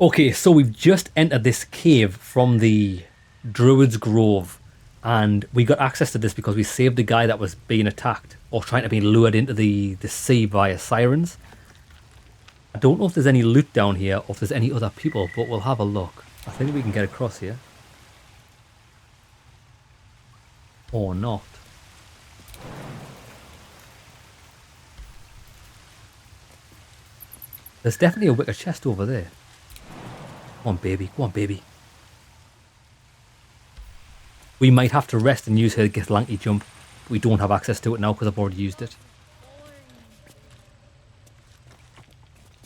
Okay, so we've just entered this cave from the Druid's Grove, and we got access to this because we saved the guy that was being attacked or trying to be lured into the sea via sirens. I don't know if there's any loot down here or if there's any other people, but we'll have a look. I think we can get across here. Or not. There's definitely a wicker chest over there. Come on, baby. Come on, baby. We might have to rest and use her Githlanki jump. We don't have access to it now because I've already used it.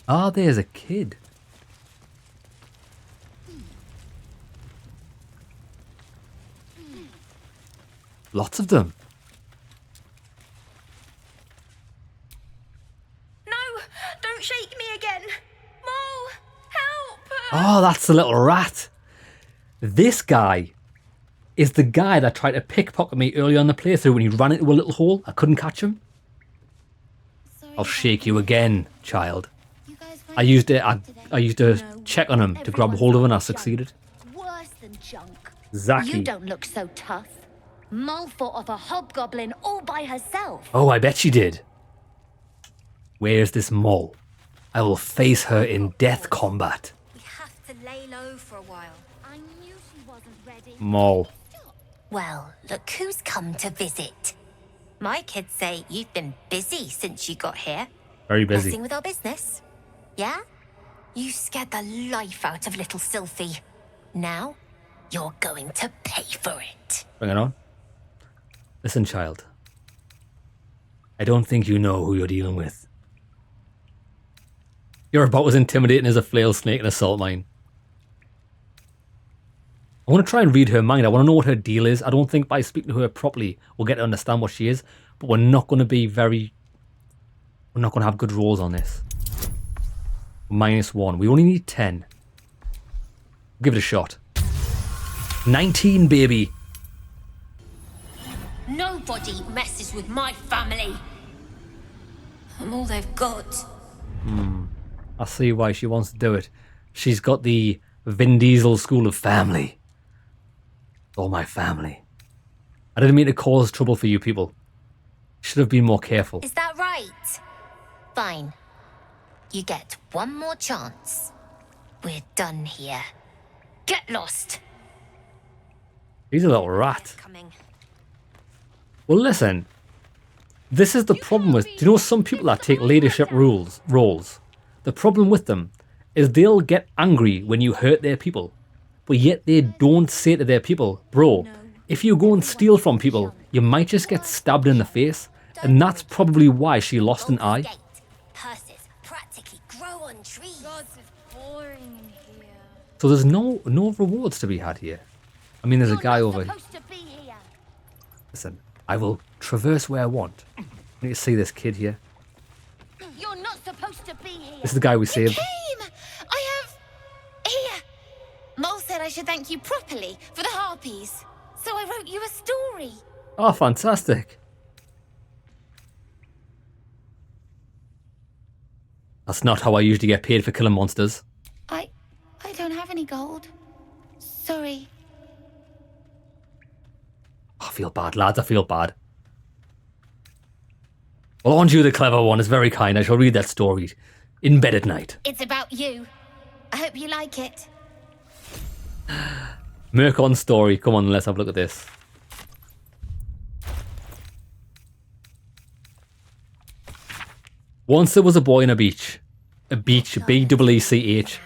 Ah, there's a kid. Lots of them. No, don't shake me again. Mo, help. Oh, that's the little rat. This guy is the guy that tried to pickpocket me earlier on the playthrough when he ran into a little hole. I couldn't catch him. Sorry, I'll shake you again, child. You guys I used it. I used to check on him to grab hold of him and I succeeded. Worse than junk. Zaki. You don't look so tough. Mole fought off a hobgoblin all by herself. Oh, I bet she did. Where's this mole? I will face her in death combat. We have to lay low for a while. I knew she wasn't ready. Mole. Well, look who's come to visit. My kids say you've been busy since you got here. Very busy. Messing with our business. Yeah? You scared the life out of little Sylphie. Now, you're going to pay for it. Bring it on. Listen, child. I don't think you know who you're dealing with. You're about as intimidating as a flail snake in a salt mine. I want to try and read her mind. I want to know what her deal is. I don't think by speaking to her properly we'll get to understand what she is. But we're not going to be very... We're not going to have good rolls on this. -1. We only need 10. Give it a shot. 19, baby. Nobody messes with my family. I'm all they've got. I see why she wants to do it. She's got the Vin Diesel school of family. It's all my family. I didn't mean to cause trouble for you people. Should have been more careful. Is that right? Fine. You get one more chance. We're done here. Get lost. He's a little rat. Coming. Well, listen. This is the problem with... Do you know some people that take leadership roles? The problem with them is they'll get angry when you hurt their people. But yet they don't say to their people, bro, if you go and steal from people, you might just get stabbed in the face. And that's probably why she lost an eye. Purses practically grow on trees. God, it's boring in here. So there's no rewards to be had here. I mean, there's a guy over here. Supposed to be here. Listen, I will traverse where I want. I need to see this kid here. You're not supposed to be here. This is the guy we saved. Came! I have... Here! Mole said I should thank you properly for the harpies. So I wrote you a story. Oh, fantastic. That's not how I usually get paid for killing monsters. I don't have any gold. Sorry. I feel bad, lads. I feel bad. Well, aren't you the clever one? It's very kind. I shall read that story in bed at night. It's about you. I hope you like it. Mercon's story. Come on, let's have a look at this. Once there was a boy in a beach. A beach, B-E-E-C-H.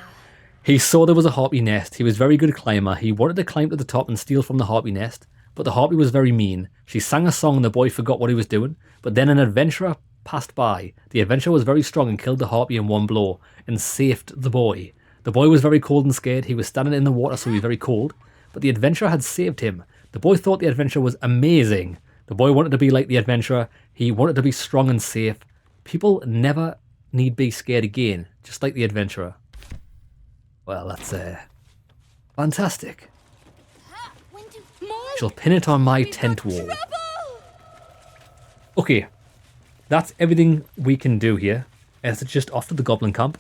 He saw there was a harpy nest. He was a very good climber. He wanted to climb to the top and steal from the harpy nest. But the harpy was very mean. She sang a song and the boy forgot what he was doing. But then an adventurer passed by. The adventurer was very strong and killed the harpy in one blow and saved the boy. The boy was very cold and scared. He was standing in the water, so he was very cold. But the adventurer had saved him. The boy thought the adventurer was amazing. The boy wanted to be like the adventurer. He wanted to be strong and safe. People never need be scared again, just like the adventurer. Well, that's fantastic. Shall pin it on my tent wall. Okay, that's everything we can do here. It's just off to the Goblin camp.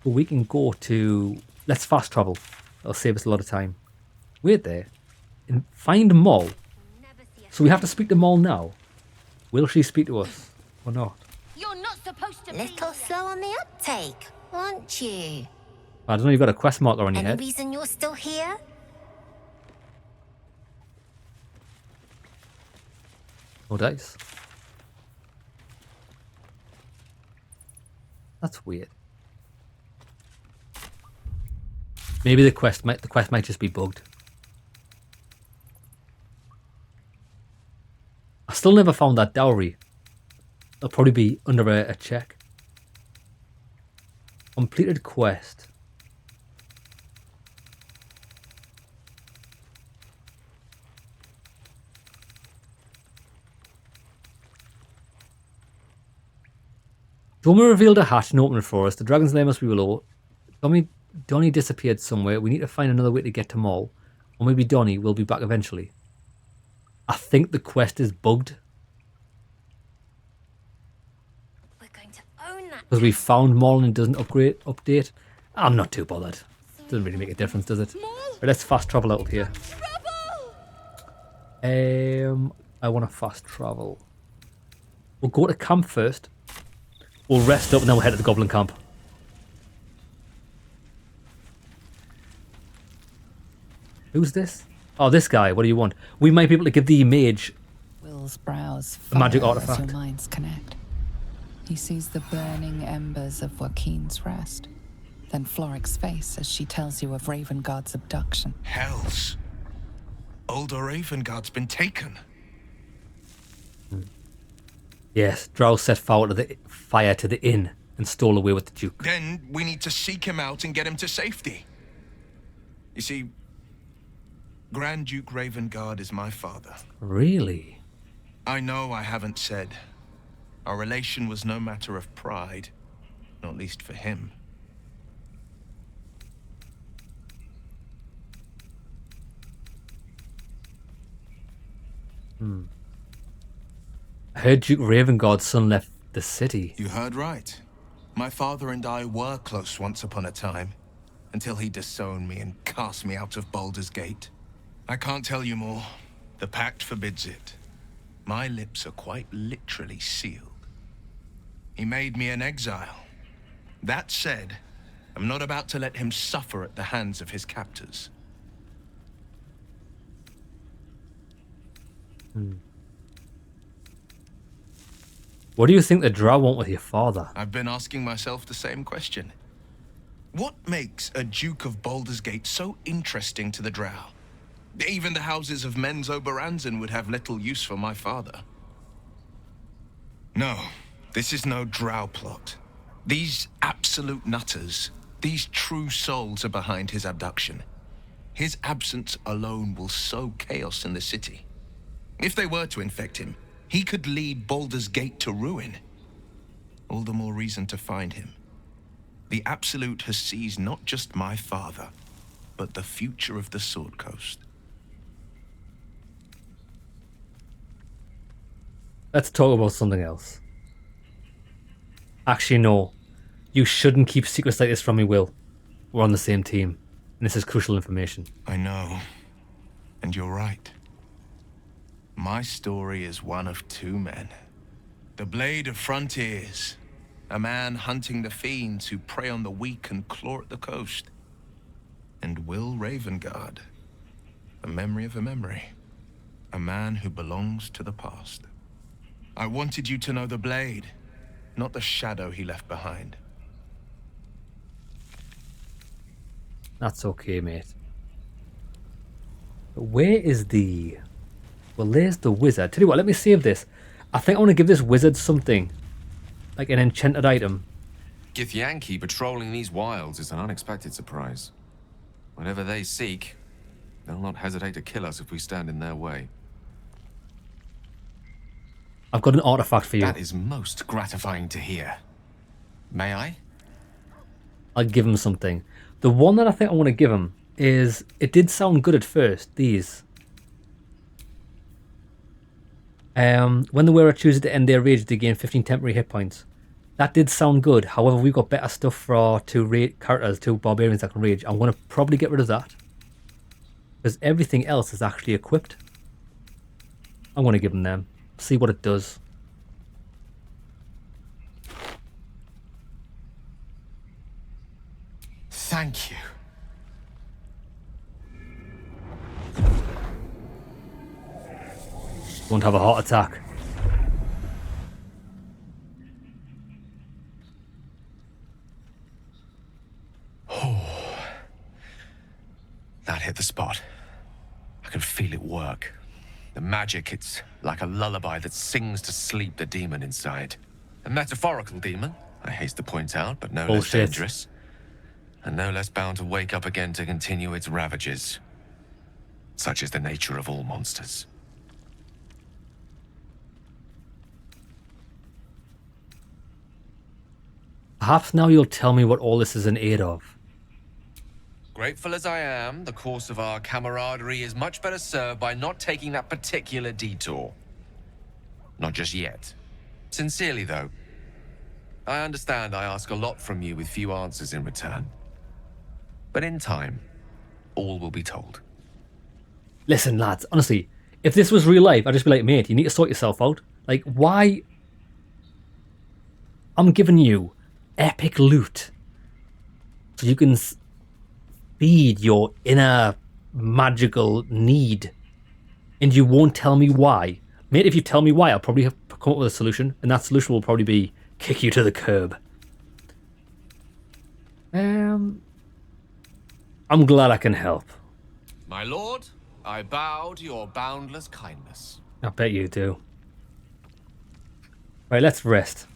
But we can go to... Let's fast travel. That'll save us a lot of time. Wait there. And find Moll. So we have to speak to Moll now. Will she speak to us or not? You're not supposed to Little be slow on the uptake, aren't you? I don't know, you've got a quest marker on your Any head. reason you're still here? No dice. That's weird. Maybe the quest might just be bugged. I still never found that dowry. It'll probably be under a check. Completed quest. Doma revealed a hatch and opened it for us. The dragon's lair must be below. Donnie disappeared somewhere. We need to find another way to get to Moll. Or maybe Donnie will be back eventually. I think the quest is bugged. We're going to own that. Because we found Moll and it doesn't update. I'm not too bothered. Doesn't really make a difference, does it? Right, let's fast travel out of here. I want to fast travel. We'll go to camp first. We'll rest up and then we'll head to the Goblin camp. Who's this? Oh, this guy. What do you want? We might be able to give the mage Will's brows a magic furrow as artifact. your minds connect. He sees the burning embers of Joaquin's rest, then Floric's face as she tells you of Ravengard's abduction. Hells. Older Ravengard's been taken. Yes, Drow set fire to the inn and stole away with the Duke. Then we need to seek him out and get him to safety. You see, Grand Duke Ravengard is my father. Really? I know I haven't said. Our relation was no matter of pride, not least for him. I heard Duke Ravengard's son left the city. You heard right. My father and I were close once upon a time, until he disowned me and cast me out of Baldur's Gate. I can't tell you more. The pact forbids it. My lips are quite literally sealed. He made me an exile. That said, I'm not about to let him suffer at the hands of his captors. What do you think the Drow want with your father? I've been asking myself the same question. What makes a Duke of Baldur's Gate so interesting to the Drow? Even the houses of Menzo Baranzan would have little use for my father. No, this is no Drow plot. These absolute nutters, these true souls are behind his abduction. His absence alone will sow chaos in the city. If they were to infect him, he could lead Baldur's Gate to ruin. All the more reason to find him. The Absolute has seized not just my father, but the future of the Sword Coast. Let's talk about something else. Actually, no. You shouldn't keep secrets like this from me, Will. We're on the same team, and this is crucial information. I know, and you're right. My story is one of two men. The Blade of Frontiers, a man hunting the fiends who prey on the weak and claw at the coast. And Will Ravengard, the memory of a memory, a man who belongs to the past. I wanted you to know the Blade, not the shadow he left behind. That's okay, mate. But where is the... Well, there's the wizard. Tell you what, let me save this. I think I want to give this wizard something. Like an enchanted item. Githyanki patrolling these wilds is an unexpected surprise. Whatever they seek, they'll not hesitate to kill us if we stand in their way. I've got an artifact for you. That is most gratifying to hear. May I? I'll give him something. The one that I think I want to give him is... It did sound good at first, these. When the wearer chooses to end their rage, they gain 15 temporary hit points. That did sound good. However, we've got better stuff for our two characters, two barbarians that can rage. I'm going to probably get rid of that. Because everything else is actually equipped. I'm going to give them. See what it does. Thank you. Won't have a heart attack. That hit the spot. I can feel it work. The magic, it's like a lullaby that sings to sleep the demon inside. A metaphorical demon, I haste to point out, but no less Bullshit. dangerous. And no less bound to wake up again to continue its ravages. Such is the nature of all monsters. Perhaps now you'll tell me what all this is in aid of. Grateful as I am, the course of our camaraderie is much better served by not taking that particular detour. Not just yet. Sincerely, though. I understand I ask a lot from you with few answers in return. But in time, all will be told. Listen, lads, honestly, if this was real life, I'd just be like, mate, you need to sort yourself out. Like, why? I'm giving you epic loot so you can feed your inner magical need, and you won't tell me why. Mate, if you tell me why, I'll probably have come up with a solution, and that solution will probably be kick you to the curb. I'm glad I can help. My lord, I bow to your boundless kindness. I bet you do. Right, let's rest.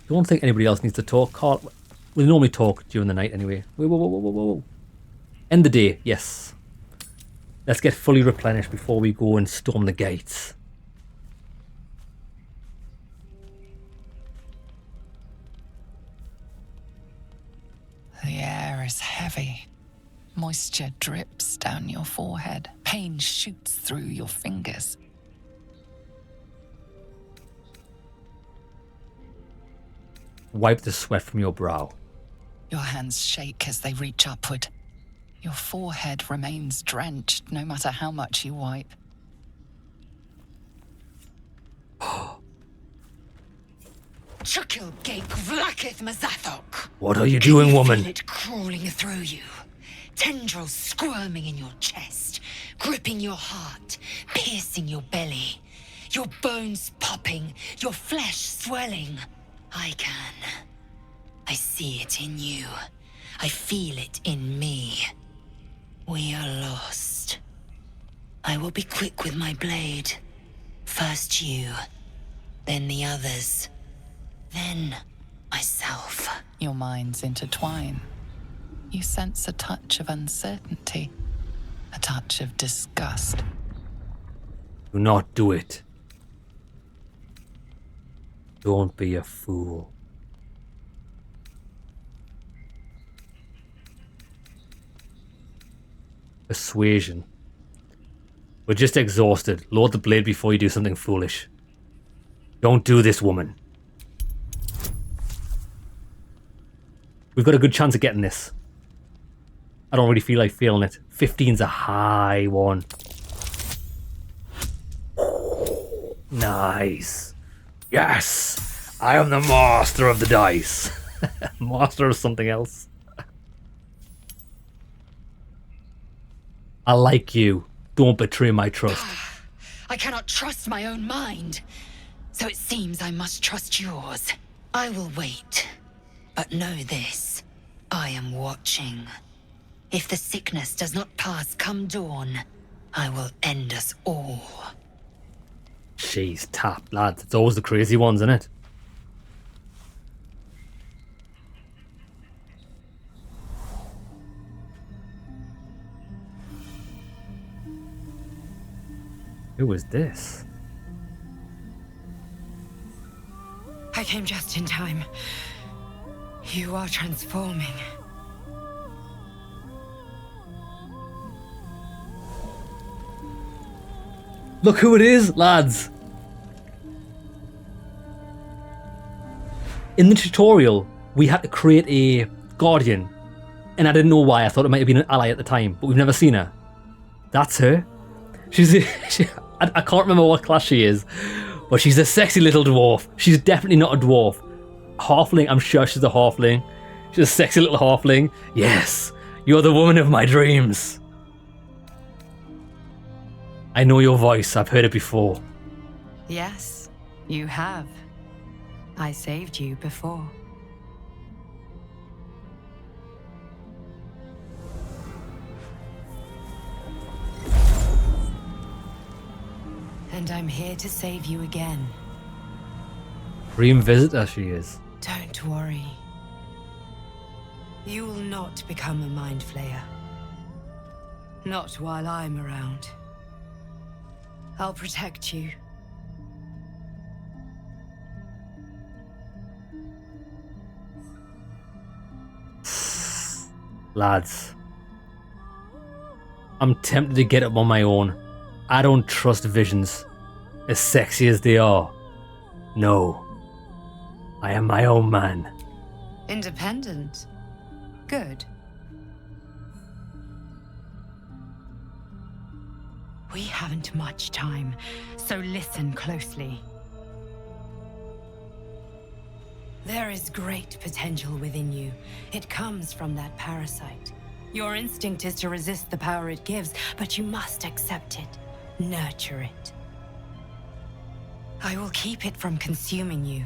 Don't think anybody else needs to talk. Carl, we normally talk during the night anyway. Whoa. End the day, yes. Let's get fully replenished before we go and storm the gates. The air is heavy. Moisture drips down your forehead. Pain shoots through your fingers. Wipe the sweat from your brow. Your hands shake as they reach upward. Your forehead remains drenched no matter how much you wipe. Chukil Gake Vlakith Mazathok. What are you doing, woman? Feel it crawling through you. Tendrils squirming in your chest, gripping your heart, piercing your belly. Your bones popping, your flesh swelling. I can. I see it in you. I feel it in me. We are lost. I will be quick with my blade. First you, then the others, then myself. Your minds intertwine. You sense a touch of uncertainty, a touch of disgust. Do not do it. Don't be a fool. Persuasion. We're just exhausted. Load the blade before you do something foolish. Don't do this, woman. We've got a good chance of getting this. I don't really feel like feeling it. 15's a high one. Nice. Yes! I am the master of the dice. Master of something else. I like you. Don't betray my trust. I cannot trust my own mind. So it seems I must trust yours. I will wait. But know this. I am watching. If the sickness does not pass come dawn, I will end us all. She's tapped, lads. It's always the crazy ones, isn't it? Who is this? I came just in time. You are transforming. Look who it is, lads! In the tutorial, we had to create a guardian, and I didn't know why. I thought it might have been an ally at the time, but we've never seen her. That's her. I can't remember what class she is, but she's a sexy little dwarf. She's definitely not a dwarf. Halfling, I'm sure she's a halfling. She's a sexy little halfling. Yes, you're the woman of my dreams. I know your voice. I've heard it before. Yes, you have. I saved you before. And I'm here to save you again. Dream visitor she is. Don't worry. You will not become a mind flayer. Not while I'm around. I'll protect you. Lads, I'm tempted to get up on my own. I don't trust visions, as sexy as they are. No, I am my own man. Independent. Good. We haven't much time, so listen closely. There is great potential within you. It comes from that parasite. Your instinct is to resist the power it gives, but you must accept it, nurture it. I will keep it from consuming you,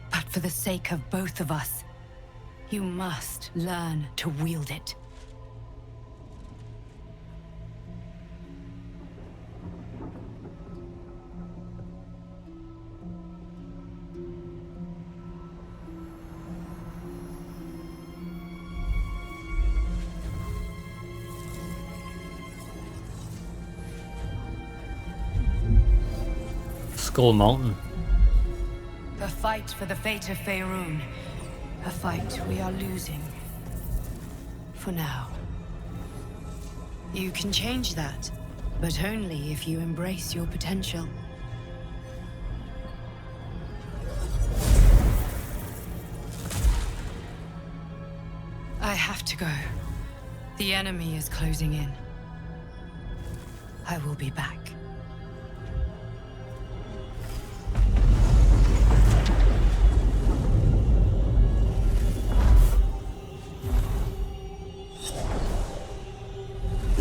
but for the sake of both of us, you must learn to wield it. Skull Mountain. The fight for the fate of Faerun. A fight we are losing. For now. You can change that, but only if you embrace your potential. I have to go. The enemy is closing in. I will be back.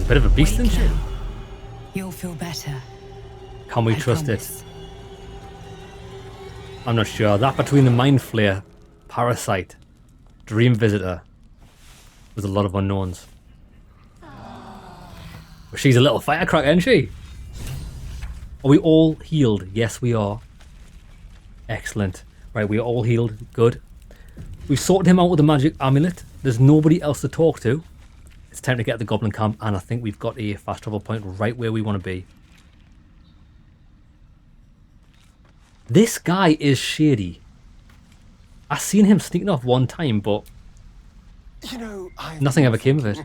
Bit of a beast, isn't she? You'll feel better. Can we trust it? I'm not sure. That between the Mind Flayer, Parasite, Dream Visitor, there's a lot of unknowns. But she's a little firecracker, isn't she? Are we all healed? Yes, we are. Excellent. Right, we are all healed. Good. We've sorted him out with the magic amulet. There's nobody else to talk to. It's time to get to the Goblin camp, and I think we've got a fast travel point right where we want to be. This guy is shady. I seen him sneaking off one time, but you know, nothing ever came of it.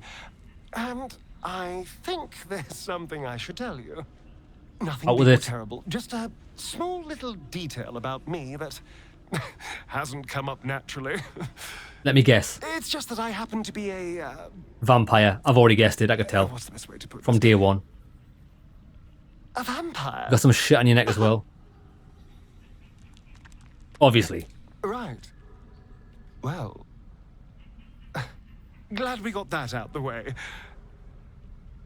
And I think there's something I should tell you. Nothing Out with big or it. terrible. Just a small little detail about me that hasn't come up naturally. Let me guess. It's just that I happen to be a Vampire. I've already guessed it, I could tell. what's the best way to put From this? day one. A vampire. Got some shit on your neck as well. Obviously. Right. Well, glad we got that out the way.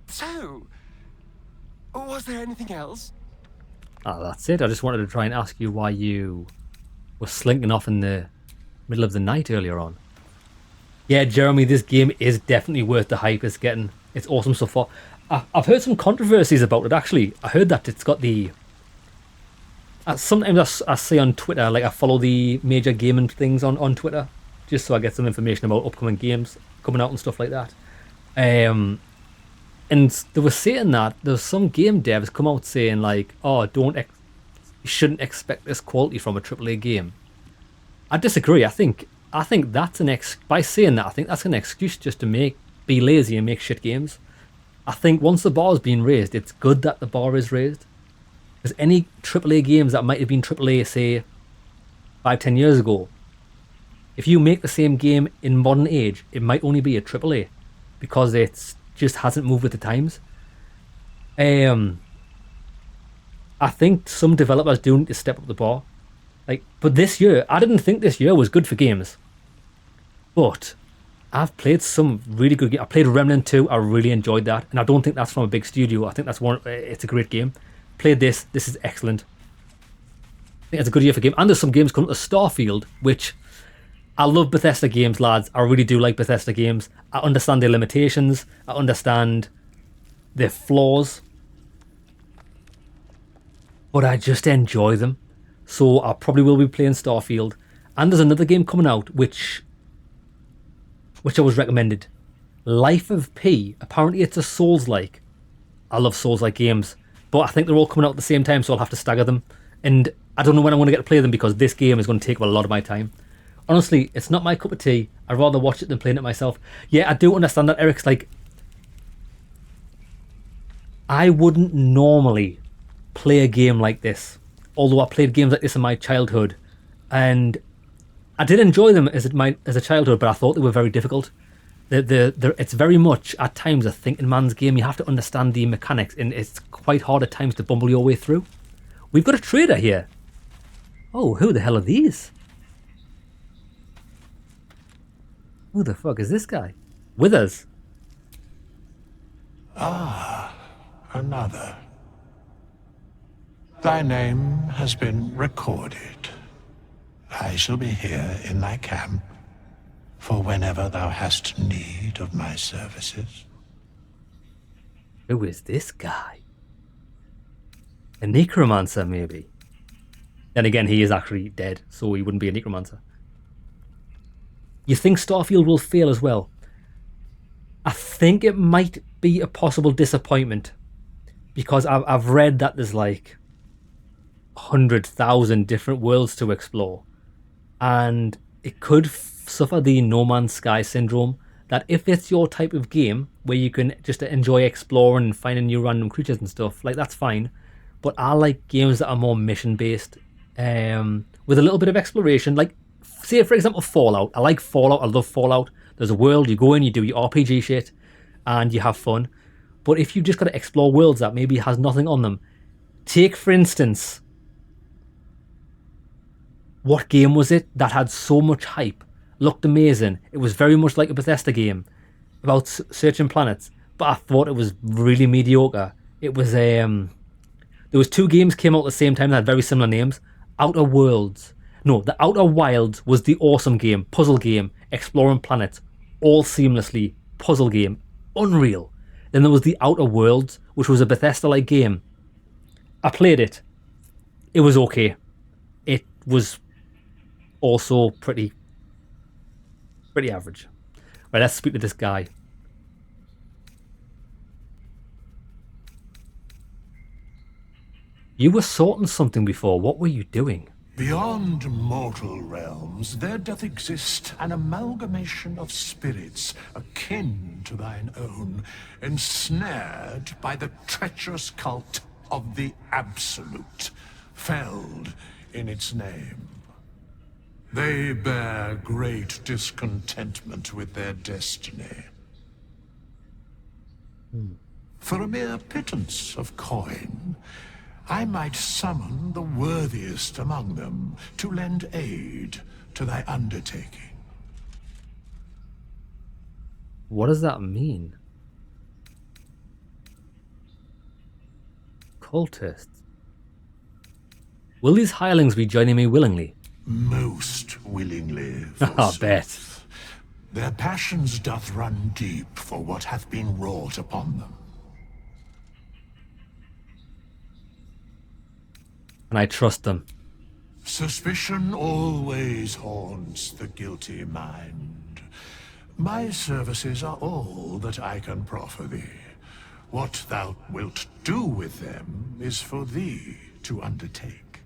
So, was there anything else? Ah, that's it. I just wanted to try and ask you why you were slinking off in the middle of the night earlier on. Yeah, Jeremy, this game is definitely worth the hype it's getting. It's awesome so far. I've heard some controversies about it, actually. I heard that it's got the... sometimes I see on Twitter, like I follow the major gaming things on Twitter, just so I get some information about upcoming games coming out and stuff like that. And they were saying that there's some game devs come out saying like, oh, you shouldn't expect this quality from a AAA game. I disagree. I think that's by saying that, I think that's an excuse just to be lazy and make shit games. I think once the bar's been raised, it's good that the bar is raised. Because any AAA games that might have been AAA, say, 5-10 years ago, If you make the same game in modern age, it might only be a AAA because it just hasn't moved with the times. I think some developers do need to step up the bar. But this year, I didn't think this year was good for games. But I've played some really good games. I played Remnant 2. I really enjoyed that, and I don't think that's from a big studio. I think that's one. It's a great game. Played this. This is excellent. I think it's a good year for game. And there's some games coming to Starfield, which I love Bethesda games, lads. I really do like Bethesda games. I understand their limitations. I understand their flaws. But I just enjoy them. So I probably will be playing Starfield. And there's another game coming out, which I was recommended. Life of P. Apparently it's a Souls-like. I love Souls-like games. But I think they're all coming out at the same time, so I'll have to stagger them. And I don't know when I'm going to get to play them because this game is going to take up a lot of my time. Honestly, it's not my cup of tea. I'd rather watch it than playing it myself. Yeah, I do understand that, Eric's like... I wouldn't normally play a game like this. Although I played games like this in my childhood. And I did enjoy them as a childhood, but I thought they were very difficult. It's very much, at times, a thinking man's game. You have to understand the mechanics, and it's quite hard at times to bumble your way through. We've got a trader here. Oh, who the hell are these? Who the fuck is this guy? Withers. Ah, another. Thy name has been recorded. I shall be here in thy camp for whenever thou hast need of my services. Who is this guy? A necromancer, maybe? Then again, he is actually dead, so he wouldn't be a necromancer. You think Starfield will fail as well? I think it might be a possible disappointment because I've read that there's like 100,000 different worlds to explore, and it could suffer the No Man's Sky syndrome, that if it's your type of game where you can just enjoy exploring and finding new random creatures and stuff, like that's fine. But I like games that are more mission based, with a little bit of exploration. Like, say for example, Fallout. I like Fallout. I love Fallout. There's a world, you go in, you do your RPG shit, and you have fun. But if you've just got to explore worlds that maybe has nothing on them, take for instance, what game was it that had so much hype, looked amazing? It was very much like a Bethesda game about searching planets, but I thought it was really mediocre. It was there was two games came out at the same time that had very similar names. Outer Worlds. No, the Outer Wilds was the awesome game, puzzle game, exploring planets, all seamlessly, puzzle game, unreal. Then there was the Outer Worlds, which was a Bethesda-like game. I played it. It was okay. It was also pretty average. Right, let's speak to this guy. You were sorting something before. What were you doing? Beyond mortal realms, there doth exist an amalgamation of spirits akin to thine own, ensnared by the treacherous cult of the Absolute, felled in its name. They bear great discontentment with their destiny. For a mere pittance of coin, I might summon the worthiest among them to lend aid to thy undertaking. What does that mean? Cultists. Will these hirelings be joining me willingly? Most willingly. I bet. Their passions doth run deep for what hath been wrought upon them. And I trust them. Suspicion always haunts the guilty mind. My services are all that I can proffer thee. What thou wilt do with them is for thee to undertake.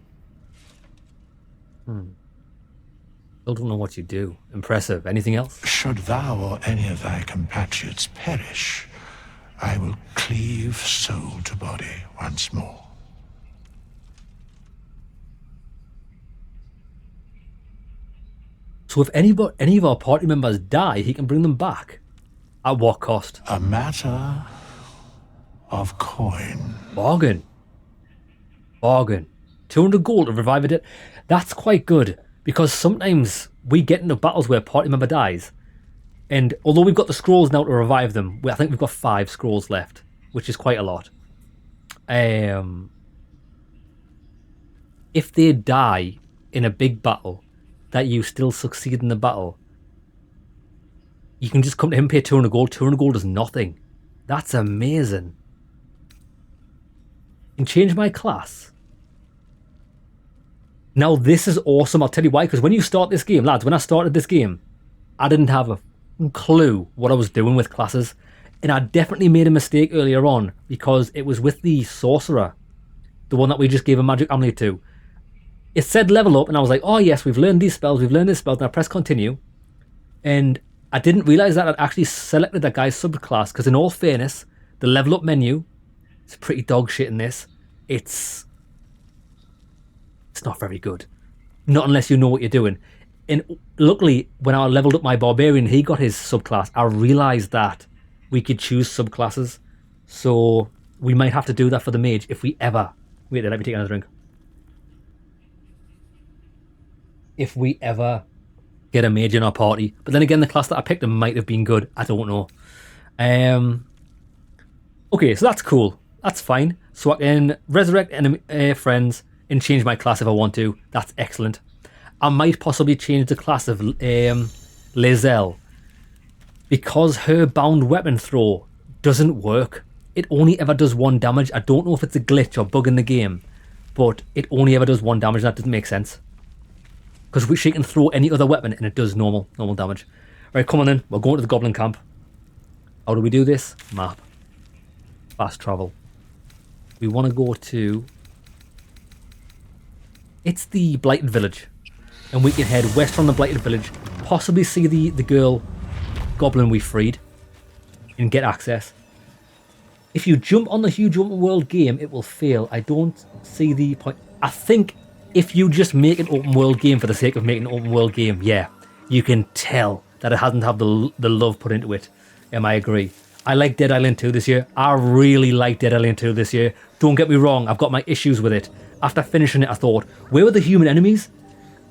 Still don't know what you do. Impressive. Anything else? Should thou or any of thy compatriots perish, I will cleave soul to body once more. So if any of our party members die, he can bring them back. At what cost? A matter of coin. Bargain. 200 gold to revive it. That's quite good, because sometimes we get into battles where a party member dies, and although we've got the scrolls now to revive them, I think we've got 5 scrolls left, which is quite a lot. If they die in a big battle, that you still succeed in the battle, you can just come to him, pay 200 gold. 200 gold is nothing. That's amazing. And change my class. Now this is awesome. I'll tell you why. Because when you start this game, lads, when I started this game, I didn't have a clue what I was doing with classes. And I definitely made a mistake earlier on, because it was with the sorcerer, the one that we just gave a magic amulet to. It said level up, and I was like, oh yes, we've learned these spells, we've learned this spell, and I press continue. And I didn't realize that I'd actually selected that guy's subclass, because in all fairness, the level up menu is pretty dog shit in this. It's not very good. Not unless you know what you're doing. And luckily, when I leveled up my barbarian, he got his subclass, I realized that we could choose subclasses. So we might have to do that for the mage if we ever... Wait, let me take another drink. If we ever get a mage in our party. But then again, the class that I picked might have been good. I don't know. Okay, so that's cool. That's fine. So I can resurrect enemy friends and change my class if I want to. That's excellent. I might possibly change the class of Lizelle, because her bound weapon throw doesn't work. It only ever does 1 damage. I don't know if it's a glitch or bug in the game, but it only ever does 1 damage. That doesn't make sense. Because she can throw any other weapon and it does normal damage. Right, come on then. We're going to the Goblin camp. How do we do this? Map. Fast travel. We want to go to... It's the Blighted Village. And we can head west from the Blighted Village. Possibly see the girl Goblin we freed. And get access. If you jump on the huge open world game, it will fail. I don't see the point. I think... If you just make an open world game for the sake of making an open world game, yeah, you can tell that it hasn't had the love put into it. I agree. I like Dead Island 2 this year. I really like Dead Island 2 this year. Don't get me wrong, I've got my issues with it. After finishing it, I thought, where were the human enemies?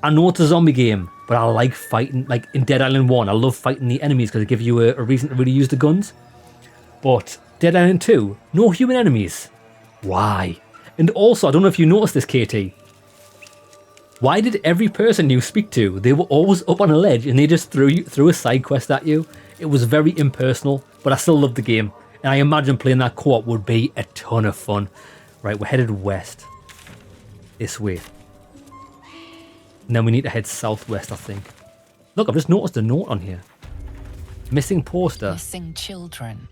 I know it's a zombie game, but I like fighting. Like in Dead Island 1, I love fighting the enemies because it gives you a reason to really use the guns. But Dead Island 2, no human enemies. Why? And also, I don't know if you noticed this, KT. Why did every person you speak to, they were always up on a ledge and they just threw a side quest at you? It was very impersonal, but I still loved the game. And I imagine playing that co-op would be a ton of fun. Right, we're headed west. This way. And then we need to head southwest, I think. Look, I've just noticed a note on here. Missing poster. Missing children.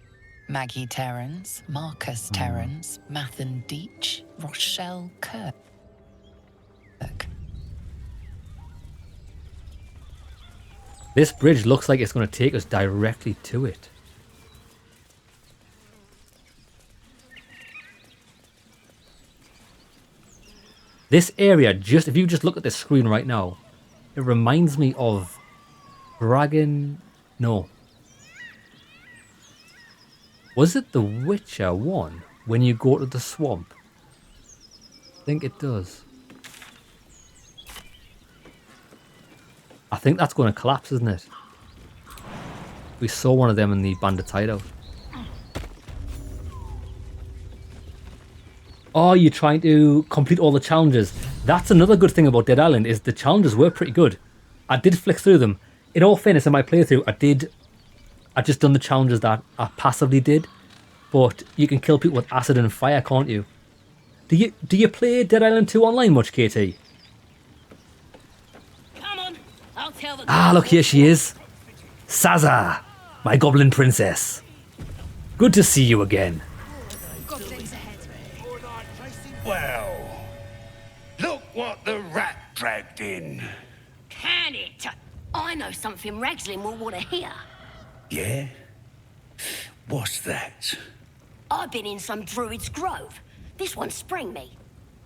Maggie Terrans, Marcus Terrans, Mathan Deach, Rochelle Kirk. This bridge looks like it's going to take us directly to it. This area, if you just look at the screen right now, it reminds me of Dragon... No. Was it The Witcher 1 when you go to the swamp? I think it does. I think that's going to collapse, isn't it? We saw one of them in the Bandits Hideout. Oh, you're trying to complete all the challenges. That's another good thing about Dead Island, is the challenges were pretty good. I did flick through them. In all fairness, in my playthrough, I just done the challenges that I passively did. But you can kill people with acid and fire, can't you? Do you play Dead Island 2 online much, KT? Ah, look, here she is. Saza, my goblin princess. Good to see you again. Well, look what the rat dragged in. Can it? I know something Ragslin will want to hear. Yeah? What's that? I've been in some druid's grove. This one sprang me.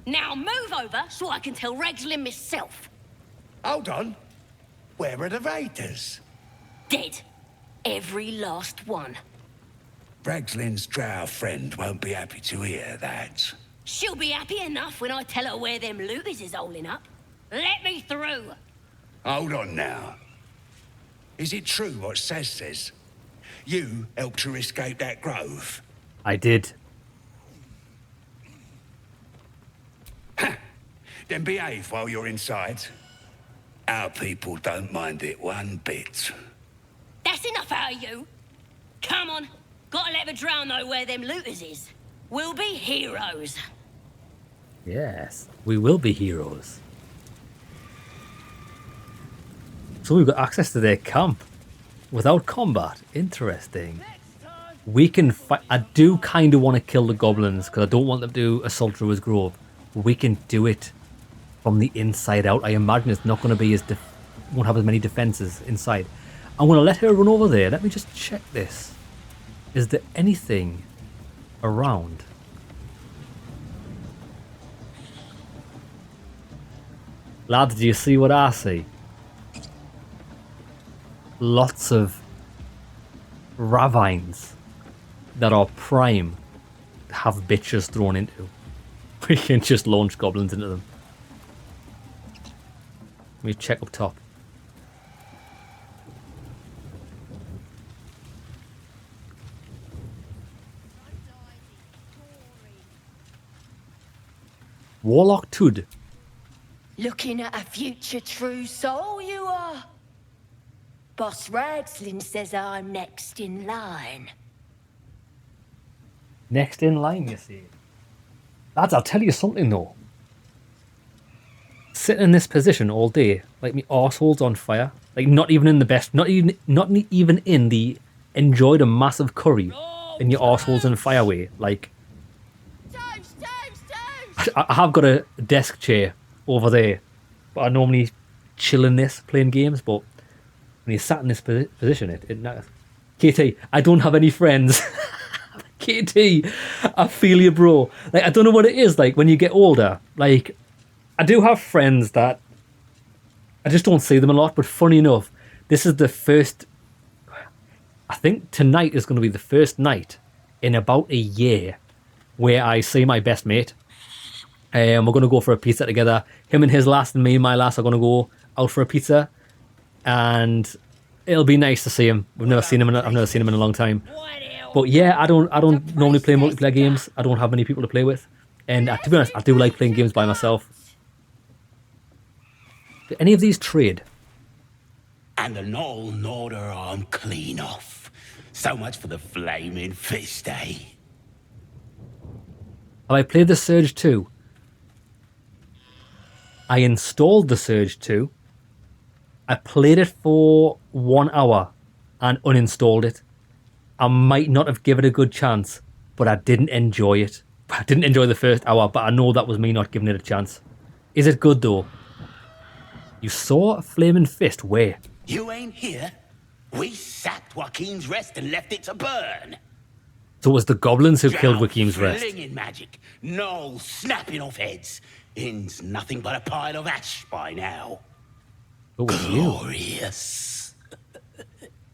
Now move over so I can tell Ragslin myself. Hold on. Where are the raiders? Dead. Every last one. Bragslin's drow friend won't be happy to hear that. She'll be happy enough when I tell her where them looters is holding up. Let me through. Hold on now. Is it true what Saz says? You helped her escape that grove? I did. Then behave while you're inside. Our people don't mind it one bit. That's enough out of you. Come on. Gotta let the drow know where them looters is. We'll be heroes. Yes, we will be heroes. So we've got access to their camp without combat. Interesting. We can fight. I do kind of want to kill the goblins because I don't want them to assault Druid's Grove. We can do it from the inside out. I imagine it's not going to be as won't have as many defenses inside. I'm going to let her run over there. Let me just check this. Is there anything around? Lads, do you see what I see? Lots of ravines that are prime to have bitches thrown into. We can just launch goblins into them. Let me check up top. Warlock Tud. Looking at a future true soul, you are. Boss Ragslin says I'm next in line. Next in line, you see. Lads, I'll tell you something though. Sitting in this position all day, like me arsehole's on fire. Like not even in the best, not even in the enjoyed a massive curry and your arsehole's on fire way. Like I have got a desk chair over there, but I normally chill in this playing games. But when you're sat in this position, it KT, I don't have any friends. KT, I feel you, bro. Like I don't know what it is. Like when you get older, like I do have friends that I just don't see them a lot. But funny enough, this is the first. I think tonight is going to be the first night in about a year where I see my best mate. We're going to go for a pizza together. Him and his last and me and my last are going to go out for a pizza. And it'll be nice to see him. I've never seen him in a long time. But yeah, I don't normally play multiplayer games. I don't have many people to play with. And to be honest, I do like playing games by myself. Do any of these trade? And the Knoll gnawed her arm clean off. So much for the flaming fist, eh? Have I played the Surge 2? I installed the Surge 2. I played it for 1 hour and uninstalled it. I might not have given it a good chance, but I didn't enjoy it. I didn't enjoy the first hour, but I know that was me not giving it a chance. Is it good though? You saw a flaming fist where? You ain't here. We sacked Joaquin's Rest and left it to burn. So it was the goblins who killed Joaquin's Rest. Flinging magic, no snapping off heads. In's nothing but a pile of ash by now. It was glorious.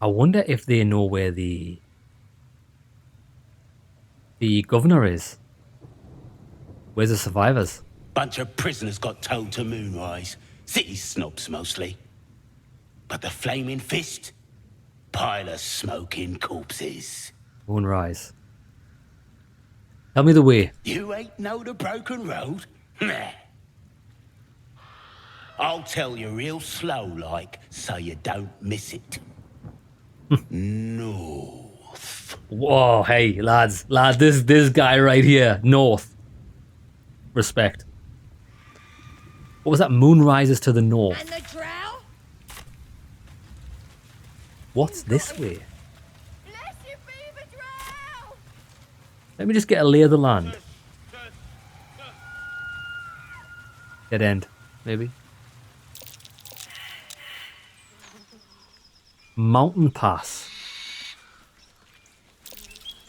I wonder if they know where the governor is. Where's the survivors? Bunch of prisoners got towed to Moonrise. City snobs mostly. But the flaming fist? Pile of smoking corpses. Moonrise. Tell me the way. You ain't know the broken road? Nah. I'll tell you real slow like, so you don't miss it. North. Whoa, hey, lads, this guy right here, north. Respect. What was that? Moonrise to the north. And the drow? What's this way? Let me just get a lay of the land. Dead end, maybe. Mountain Pass.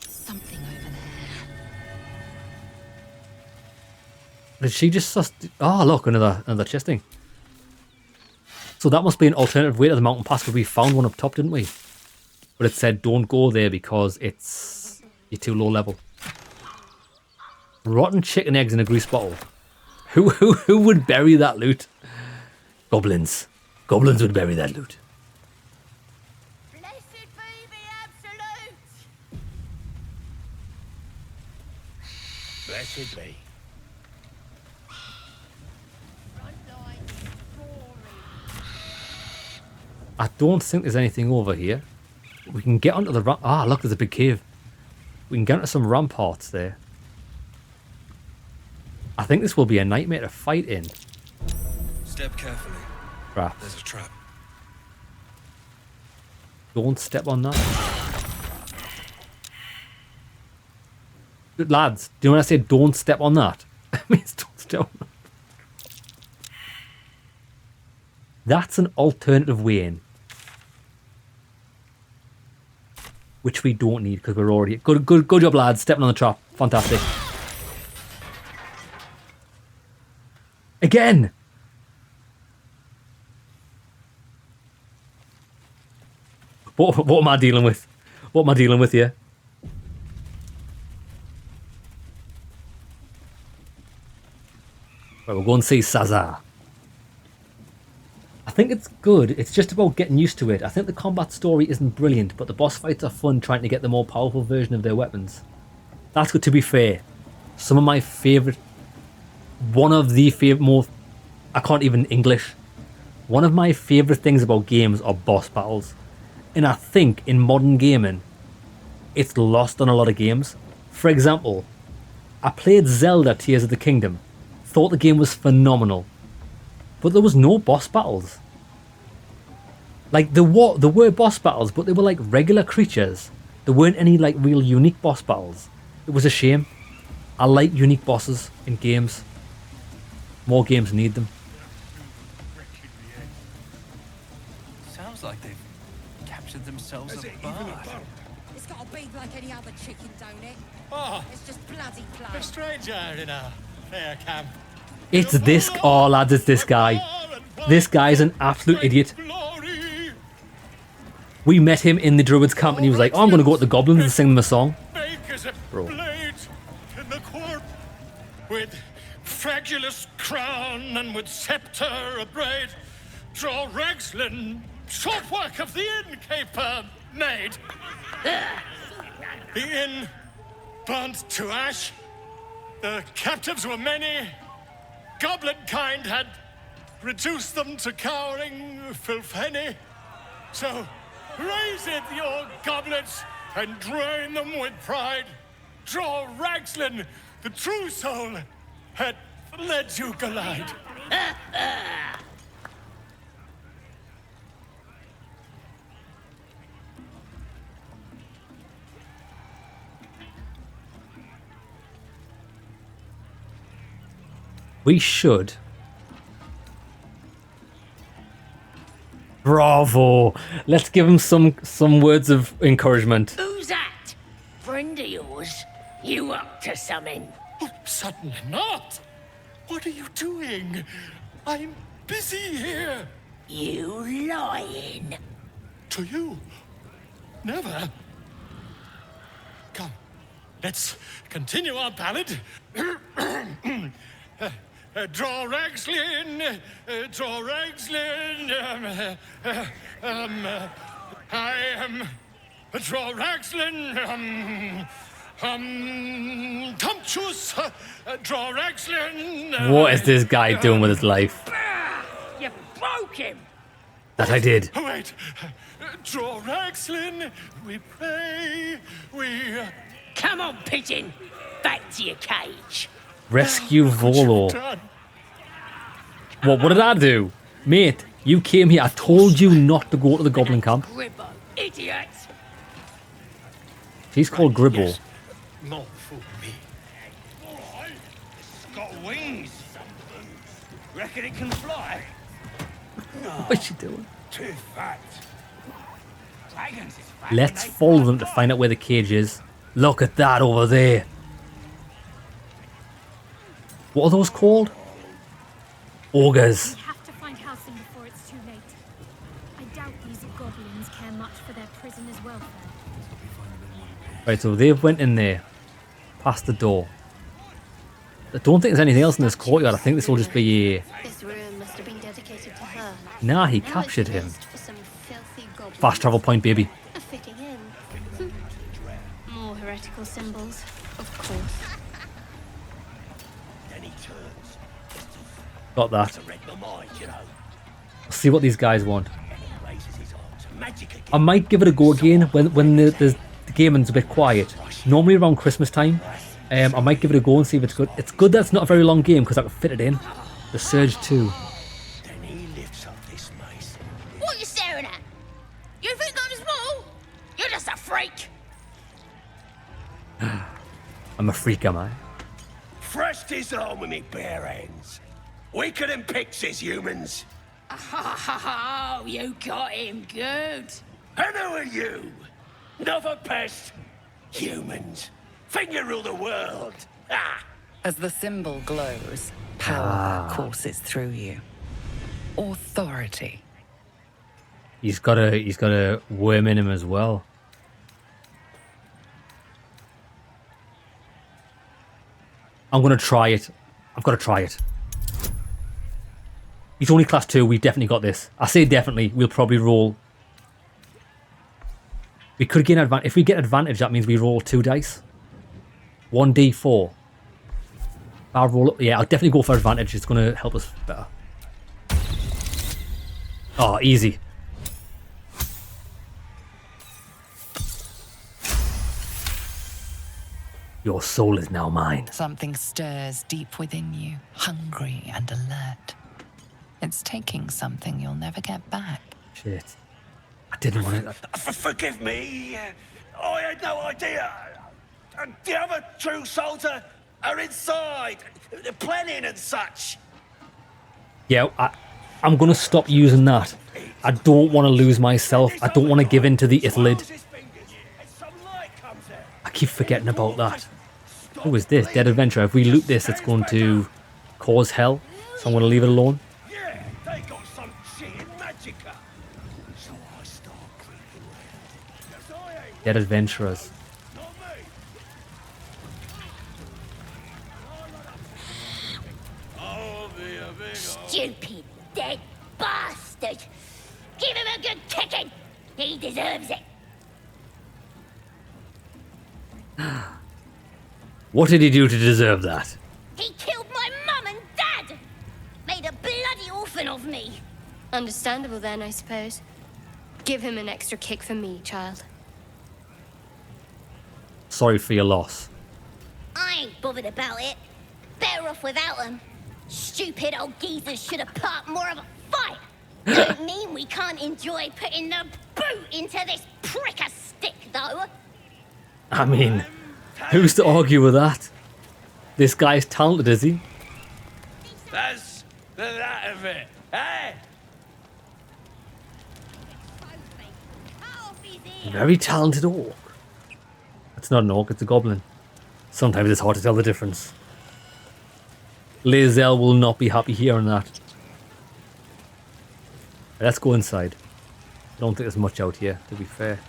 Something over there. Did she just oh look, another chesting. So that must be an alternative way to the mountain pass, because we found one up top, didn't we? But it said don't go there because you're too low level. Rotten chicken eggs in a grease bottle. Who would bury that loot? Goblins. Goblins would bury that loot. Blessed be the absolute. Blessed be. I don't think there's anything over here. We can get onto the look, there's a big cave. We can get onto some ramparts there. I think this will be a nightmare to fight in. Step carefully. Crap. There's a trap. Don't step on that. Lads, do you know when I say don't step on that? It means don't step on that. That's an alternative way in. Which we don't need because we're already... Good job, lads. Stepping on the trap. Fantastic. Again! What am I dealing with? What am I dealing with here? Right, we'll go and see Sazar. I think it's good. It's just about getting used to it. I think the combat story isn't brilliant, but the boss fights are fun trying to get the more powerful version of their weapons. That's good, to be fair. Some of my favourite... One of the favourite... More... I can't even English. One of my favourite things about games are boss battles. And I think in modern gaming, it's lost on a lot of games. For example, I played Zelda Tears of the Kingdom. Thought the game was phenomenal. But there was no boss battles. Like, there were boss battles, but they were like regular creatures. There weren't any like real unique boss battles. It was a shame. I like unique bosses in games. More games need them. Sounds like they've captured themselves a bar. It's got to be like any other chicken, don't it? Oh, It's just bloody plain. a stranger in a fair camp. It's this... Oh, lads, it's this guy. This guy's an absolute idiot. We met him in the Druids camp and he was like, oh, I'm going to go to the Goblins and sing them a song. Bro. Blade in the corp, with fragulous crown and with scepter abraid, draw Ragslin, short work of the innkeeper made. The inn burnt to ash, the captives were many, goblin kind had reduced them to cowering filthenny. So raise it, your goblets, and drain them with pride. Draw Ragslin, the true soul, had led you glide. We should. Bravo! Let's give him some words of encouragement. Who's that? Friend of yours? You up to something? Oh, certainly not. What are you doing? I'm busy here. You lying. To you? Never. Come, let's continue our ballad. Draw Ragslin, draw Ragslin, I am draw Ragslin, Tumptuous, draw Ragslin. What is this guy doing with his life? You broke him. That I did. Wait, draw Ragslin, we pray, we... Come on, pigeon. Back to your cage. Rescue Volo. What did I do? Mate, you came here. I told you not to go to the Goblin camp. Gribbo, idiot. He's called Gribbo. Yes. Not for me. It's got wings. Reckon it can fly? What's she doing? Too fat. Dragons is fat. Let's follow them to find out where the cage is. Look at that over there. What are those called? Ogres. We have to find Halsin before it's too late. prisoner's welfare. Right, so they've went in there, past the door. I don't think there's anything else in this courtyard. I think this will just be a... This room must have been dedicated to her. Nah, he Now it's captured him. used for some filthy goblin. Fast travel point, baby. A fitting end. More heretical symbols, of course. Then he turns. Got that. To read my mind, you know. See what these guys want. And he raises his arms. Magic again. I might give it a go again when the gaming's a bit quiet. Normally around Christmas time. I might give it a go and see if it's good. It's good that it's not a very long game because I can fit it in. The Surge 2. Then he lifts up this mace. What are you staring at? You think I'm small? You're just a freak. I'm a freak, am I? Thrust his arm with me bare hands. Weaker than pixies, humans. Oh, you got him good. And who are you? Another pest? Humans. Think you rule the world. Ah. As the symbol glows, power courses through you. Authority. He's got a worm in him as well. I'm gonna try it. I've got to try it. He's only class 2. We've definitely got this. I say definitely. We'll probably roll. We could gain advantage. If we get advantage, that means we roll 2 dice. 1d4. I'll roll up. Yeah, I'll definitely go for advantage. It's going to help us better. Oh, easy. Your soul is now mine. Something stirs deep within you, hungry and alert. It's taking something you'll never get back. Shit. I didn't want it. Forgive me. I had no idea. The other true souls are inside. They're planning and such. Yeah, I'm going to stop using that. I don't want to lose myself. I don't want to give in to the Ithlid. I keep forgetting about that. Who is this? Dead Adventurer. If we loot this, it's going to cause hell. So I'm going to leave it alone. Yeah, they got some shit in Magicka. So I start creeping around. Dead Adventurers. Stupid dead bastard. Give him a good kicking. He deserves it. What did he do to deserve that? He killed my mum and dad. Made a bloody orphan of me. Understandable then, I suppose. Give him an extra kick for me, child. Sorry for your loss. I ain't bothered about it. Better off without him. Stupid old geezers should have put up more of a fight. Don't mean we can't enjoy putting the boot into this prick a stick, though. I mean, who's to argue with that? This guy's talented, is he? That's that of it, eh? Very talented orc. It's not an orc, it's a goblin. Sometimes it's hard to tell the difference. Lae'zel will not be happy hearing that. Let's go inside. I don't think there's much out here, to be fair.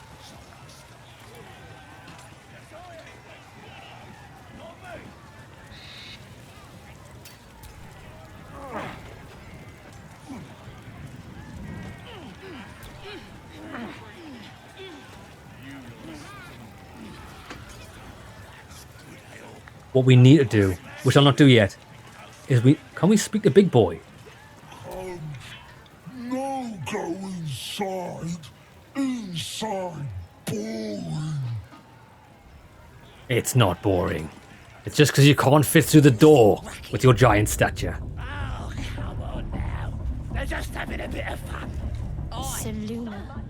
What we need to do, which I'll not do yet, is can we speak to Big Boy? No, go inside. Inside, boring. It's not boring. It's just because you can't fit through the door with your giant stature. Oh, come on now. They're just having a bit of fun. Seluna.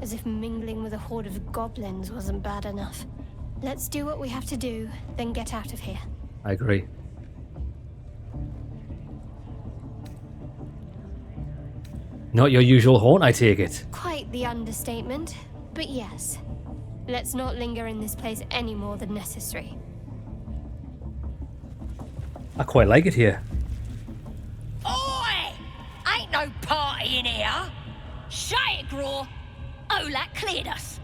As if mingling with a horde of goblins wasn't bad enough. Let's do what we have to do, then get out of here. I agree. Not your usual haunt, I take it. Quite the understatement, but yes. Let's not linger in this place any more than necessary. I quite like it here. Oi! Ain't no party in here. Shut it, Graw. Olak cleared us.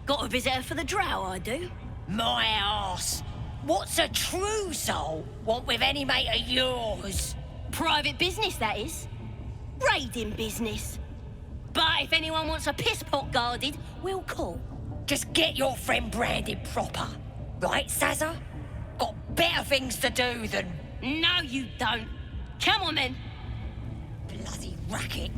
Got a visitor for the drow, I do. My arse. What's a true soul want with any mate of yours? Private business, that is. Raiding business. But if anyone wants a piss pot guarded, we'll call. Just get your friend branded proper. Right, Sazza? Got better things to do than... No, you don't. Come on, then. Bloody racket.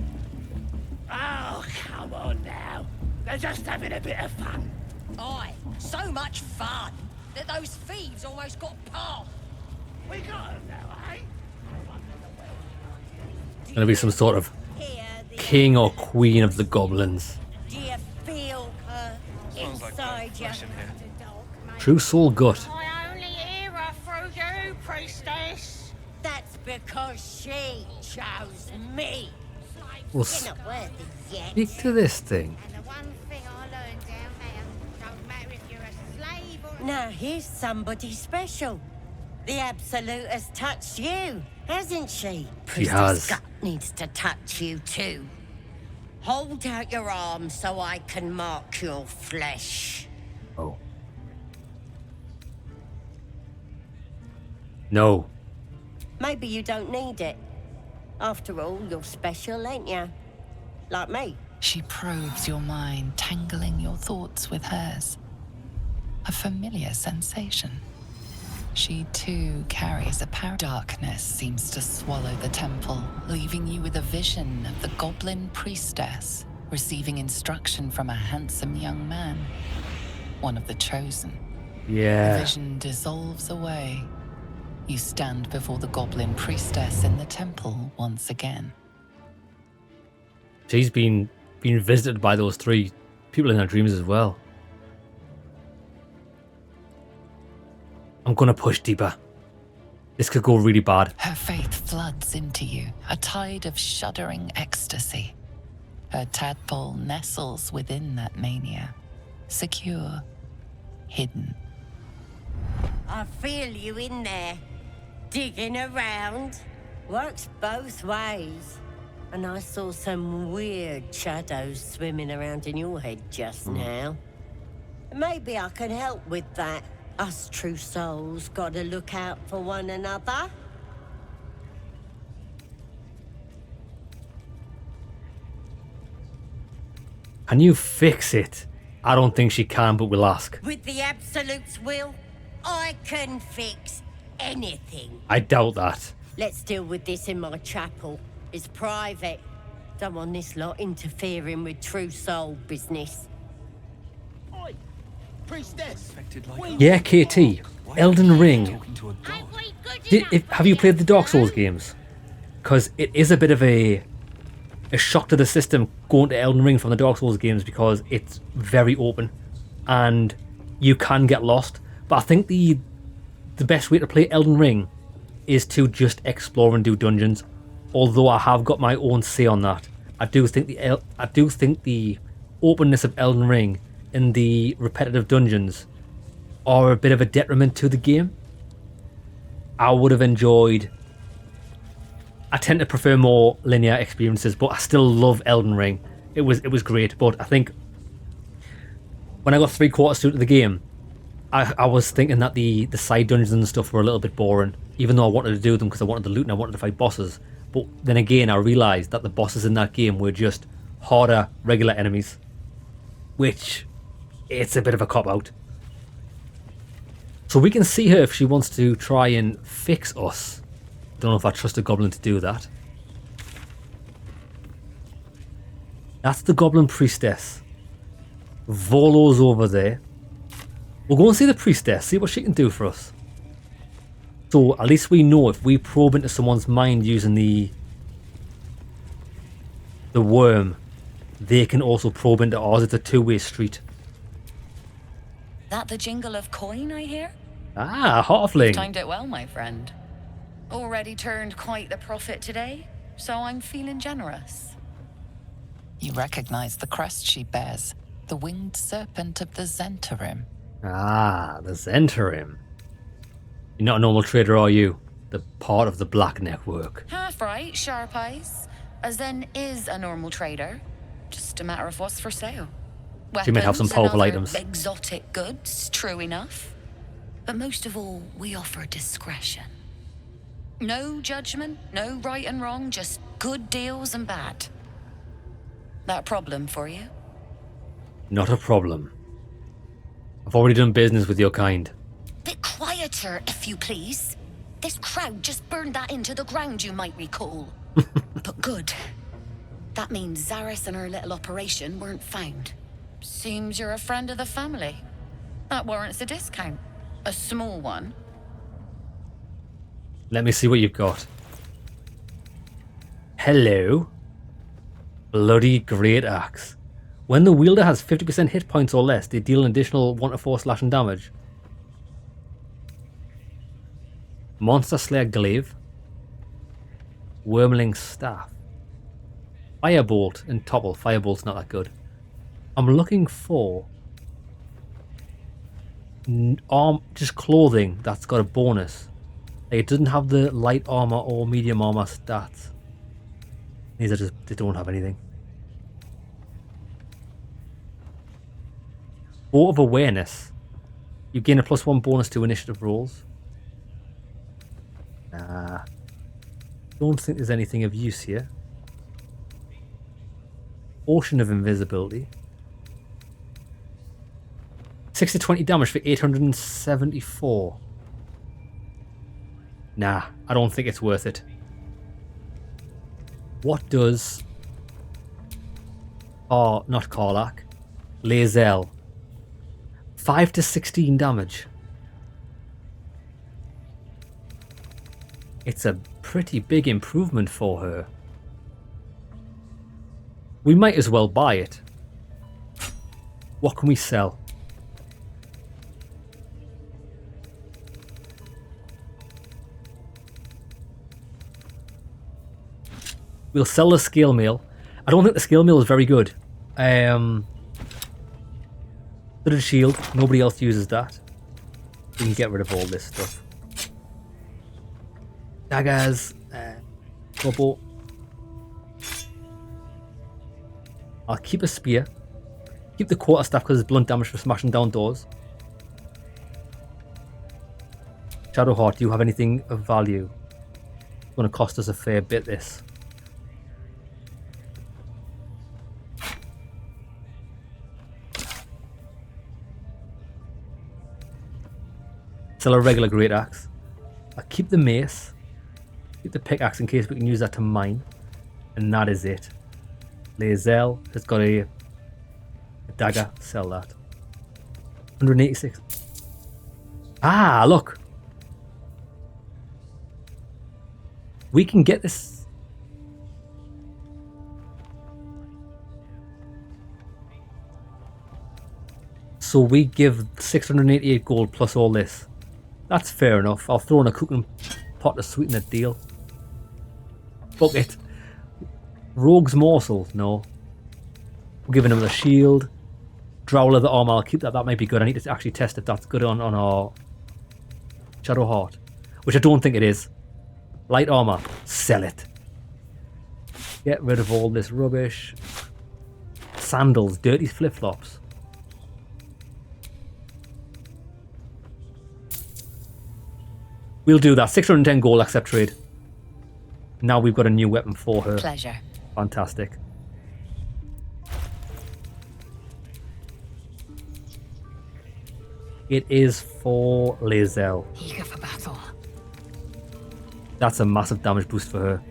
Oh, come on now. They're just having a bit of fun. Aye, so much fun that those thieves almost got past. We got them now, eh? Gonna be some sort of king or queen of the goblins. Do you feel her inside you? True soul gut. I only hear her through you, priestess. That's because she chose me. Well, You're not worthy yet. speak to this thing. Now here's somebody special. The Absolute has touched you, hasn't she? She has. Scott needs to touch you too. Hold out your arms so I can mark your flesh. Oh. No. Maybe you don't need it. After all, you're special, ain't you? Like me. She probes your mind, tangling your thoughts with hers. A familiar sensation. She too carries a power. Darkness seems to swallow the temple, leaving you with a vision of the Goblin priestess receiving instruction from a handsome young man, one of the chosen. Yeah. The vision dissolves away. You stand before the Goblin priestess in the temple once again. She's been visited by those three people in her dreams as well. I'm gonna push deeper. This could go really bad. Her faith floods into you, a tide of shuddering ecstasy. Her tadpole nestles within that mania, secure, hidden. I feel you in there, digging around. Works both ways. And I saw some weird shadows swimming around in your head just now. Maybe I can help with that. Us true souls gotta look out for one another. Can you fix it? I don't think she can, but we'll ask. With the Absolute's will, I can fix anything. I doubt that. Let's deal with this in my chapel. It's private. Don't want this lot interfering with true soul business. Oi, priestess. Yeah, KT. Elden Ring. Have you played the Dark Souls games? Because it is a bit of a shock to the system going to Elden Ring from the Dark Souls games because it's very open and you can get lost. But I think the best way to play Elden Ring is to just explore and do dungeons. Although I have got my own say on that, I do think the openness of Elden Ring and the repetitive dungeons are a bit of a detriment to the game. I would have enjoyed. I tend to prefer more linear experiences, but I still love Elden Ring. It was great, but I think when I got 3/4 through to the game, I was thinking that the side dungeons and stuff were a little bit boring, even though I wanted to do them because I wanted to loot and I wanted to fight bosses. But then again, I realised that the bosses in that game were just harder, regular enemies, which it's a bit of a cop-out. So we can see her if she wants to try and fix us. Don't know if I trust a goblin to do that. That's the Goblin Priestess. Volo's over there. We'll go and see the Priestess, see what she can do for us. So at least we know if we probe into someone's mind using the worm, they can also probe into ours. It's a two-way street. That the jingle of coin I hear? Ah, halfling. Timed it well, my friend. Already turned quite the profit today, so I'm feeling generous. You recognize the crest she bears, the winged serpent of the Zentarim. Ah, the Zentarim. You're not a normal trader, are you? The part of the Black Network. Half right, sharp eyes. A Zen is a normal trader. Just a matter of what's for sale. So you might have some Weapons and powerful other items. exotic goods, true enough. But most of all, we offer discretion. No judgment, no right and wrong, just good deals and bad. That a problem for you? Not a problem. I've already done business with your kind. Bit quieter, if you please. This crowd just burned that into the ground, you might recall. But good. That means Zaris and her little operation weren't found. Seems you're a friend of the family. That warrants a discount. A small one. Let me see what you've got. Hello. Bloody great axe. When the wielder has 50% hit points or less, they deal an additional 1 to 4 slashing damage. Monster Slayer Glaive. Wormling Staff. Firebolt and Topple. Firebolt's not that good. I'm looking for just clothing that's got a bonus. It doesn't have the light armor or medium armor stats. These are just, they don't have anything. Vote of Awareness. You gain a +1 bonus to initiative rolls. Nah. Don't think there's anything of use here. Ocean of Invisibility. 6 to 20 damage for 874. Nah, I don't think it's worth it. What does... Oh, not Karlach. Lae'zel. 5 to 16 damage. It's a pretty big improvement for her. We might as well buy it. What can we sell? We'll sell the scale mail. I don't think the scale mail is very good. Studded shield. Nobody else uses that. We can get rid of all this stuff. Daggers. Couple. I'll keep a spear. Keep the quarterstaff because it's blunt damage for smashing down doors. Shadowheart, do you have anything of value? It's going to cost us a fair bit, this. Sell a regular great axe. I'll keep the mace. Keep the pickaxe in case we can use that to mine. And that is it. Lae'zel has got a dagger. Sell that. 186. Ah, look. We can get this. So we give 688 gold plus all this. That's fair enough. I'll throw in a cooking pot to sweeten the deal. Fuck it. Rogue's Morsel, no. We're giving him the shield. Drow leather armor, I'll keep that. That might be good. I need to actually test if that's good on our Shadowheart. Which I don't think it is. Light armor, sell it. Get rid of all this rubbish. Sandals, dirty flip-flops. We'll do that. 610 gold, accept trade. Now we've got a new weapon for her. Pleasure. Fantastic. It is for Lae'zel. Eager for battle. That's a massive damage boost for her.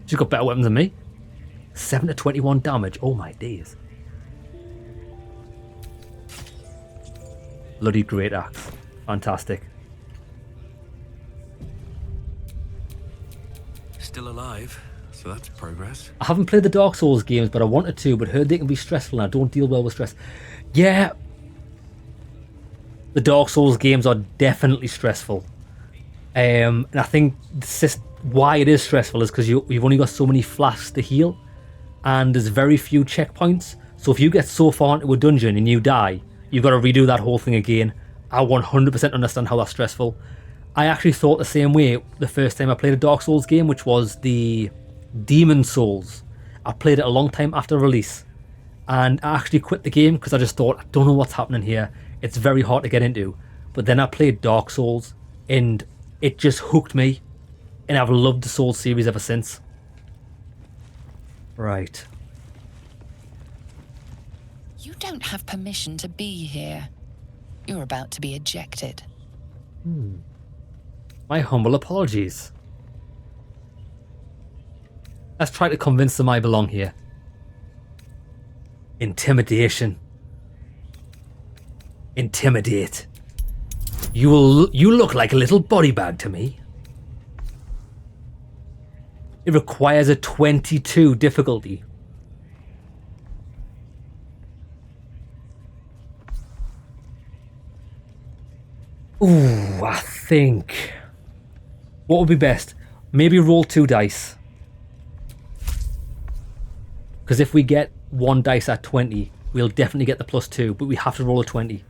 She's got better weapons than me. 7 to 21 damage. Oh my days. Bloody great axe. Fantastic. Still alive, so that's progress. I haven't played the Dark Souls games, but I wanted to, but heard they can be stressful and I don't deal well with stress. Yeah. The Dark Souls games are definitely stressful. And I think why it is stressful is because you've only got so many flasks to heal. And there's very few checkpoints. So if you get so far into a dungeon and you die, you've got to redo that whole thing again. I 100% understand how that's stressful. I actually thought the same way the first time I played a Dark Souls game, which was the Demon Souls. I played it a long time after release, and I actually quit the game because I just thought, I don't know what's happening here. It's very hard to get into. But then I played Dark Souls, and it just hooked me, and I've loved the Souls series ever since. Right. You don't have permission to be here. You're about to be ejected. My humble apologies. Let's try to convince them I belong here. Intimidation. Intimidate. You look like a little body bag to me. It requires a 22 difficulty. Ooh, I think... What would be best? Maybe roll 2 dice. Because if we get 1 dice at 20, we'll definitely get the +2, but we have to roll a 20.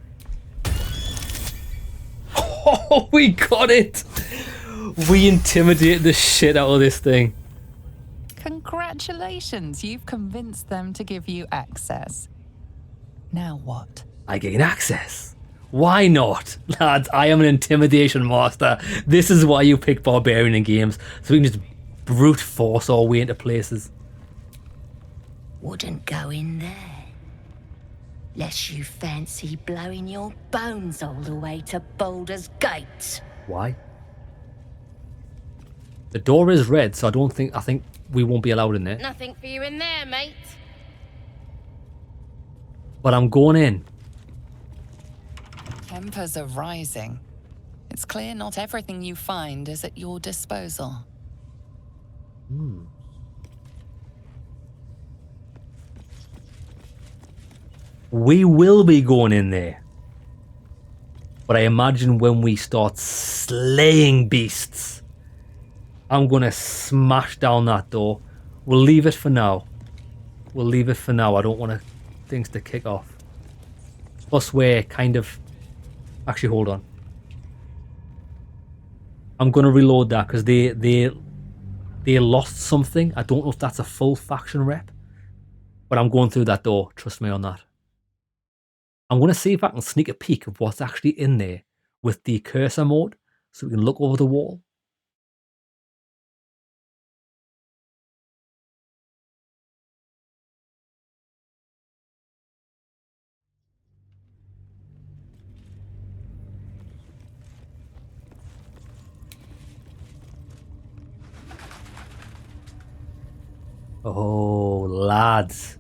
Oh, we got it! We intimidated the shit out of this thing. Congratulations, you've convinced them to give you access. Now what? I gain access. Why not? Lads, I am an intimidation master. This is why you pick Barbarian in games, so we can just brute force our way into places. Wouldn't go in there. Lest you fancy blowing your bones all the way to Baldur's Gate. Why? The door is red, so I think we won't be allowed in there. Nothing for you in there, mate. But I'm going in. Tempers are rising. It's clear not everything you find is at your disposal. We will be going in there. But I imagine when we start slaying beasts, I'm going to smash down that door. We'll leave it for now. We'll leave it for now. I don't want things to kick off. Plus we're kind of... Actually, hold on. I'm going to reload that because they lost something. I don't know if that's a full faction rep. But I'm going through that door. Trust me on that. I'm going to see if I can sneak a peek of what's actually in there with the cursor mode so we can look over the wall. Oh, lads.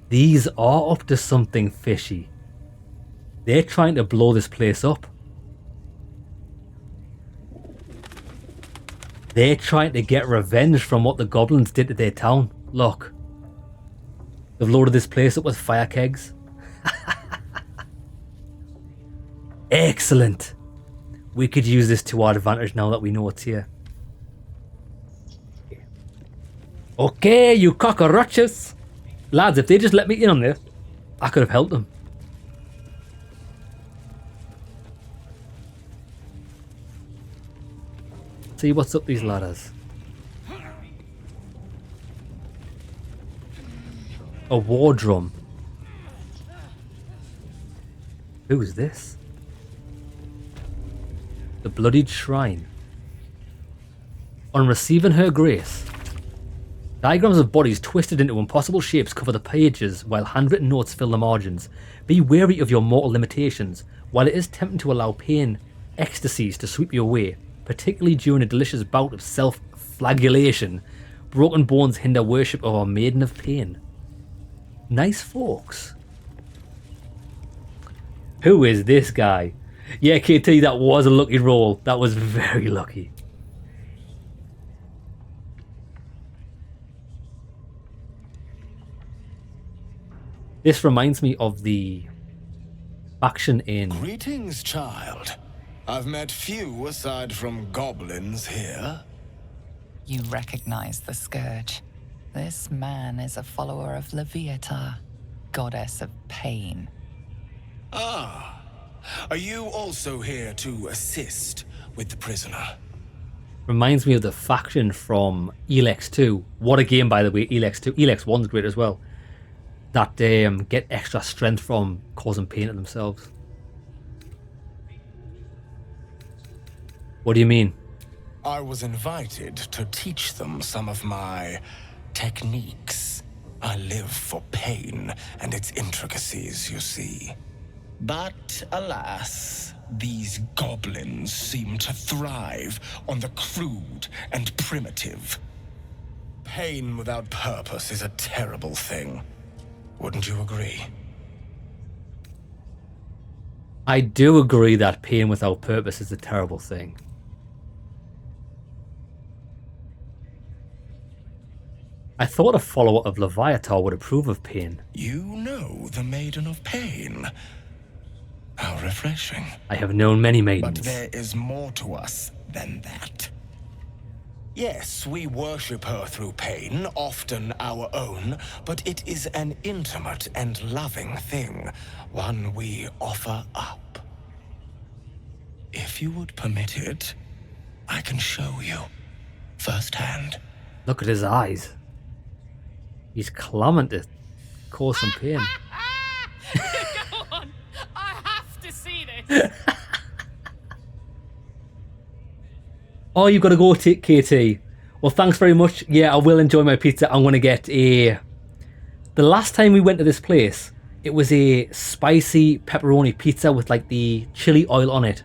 These are up to something fishy. They're trying to blow this place up. They're trying to get revenge from what the goblins did to their town. Look. They've loaded this place up with fire kegs. Excellent. We could use this to our advantage now that we know it's here. Okay, you cockroaches. Lads, if they just let me in on this, I could have helped them. See what's up these ladders. A war drum. Who is this? The bloodied shrine. On receiving her grace, diagrams of bodies twisted into impossible shapes cover the pages while handwritten notes fill the margins. Be wary of your mortal limitations. While it is tempting to allow pain ecstasies to sweep you away, particularly during a delicious bout of self-flagellation, broken bones hinder worship of our Maiden of Pain. Nice folks. Who is this guy? Yeah, KT, that was a lucky roll. That was very lucky. This reminds me of the faction in... Greetings, child. I've met few aside from goblins here. You recognize the Scourge. This man is a follower of Leviatha, goddess of pain. Ah, are you also here to assist with the prisoner? Reminds me of the faction from Elex 2. What a game, by the way, Elex 2. Elex 1's great as well. That get extra strength from causing pain to themselves. What do you mean? I was invited to teach them some of my techniques. I live for pain and its intricacies, you see. But alas, these goblins seem to thrive on the crude and primitive. Pain without purpose is a terrible thing. Wouldn't you agree? I do agree that pain without purpose is a terrible thing. I thought a follower of Leviathan would approve of pain. You know the Maiden of Pain. How refreshing. I have known many maidens. But there is more to us than that. Yes, we worship her through pain, often our own, but it is an intimate and loving thing, one we offer up. If you would permit it, I can show you firsthand. Look at his eyes. He's clamming to cause some pain. Go on. I have to see this. Oh, you've got to go, KT. Well, thanks very much. Yeah, I will enjoy my pizza. I'm going to get a... The last time we went to this place, it was a spicy pepperoni pizza with like the chili oil on it.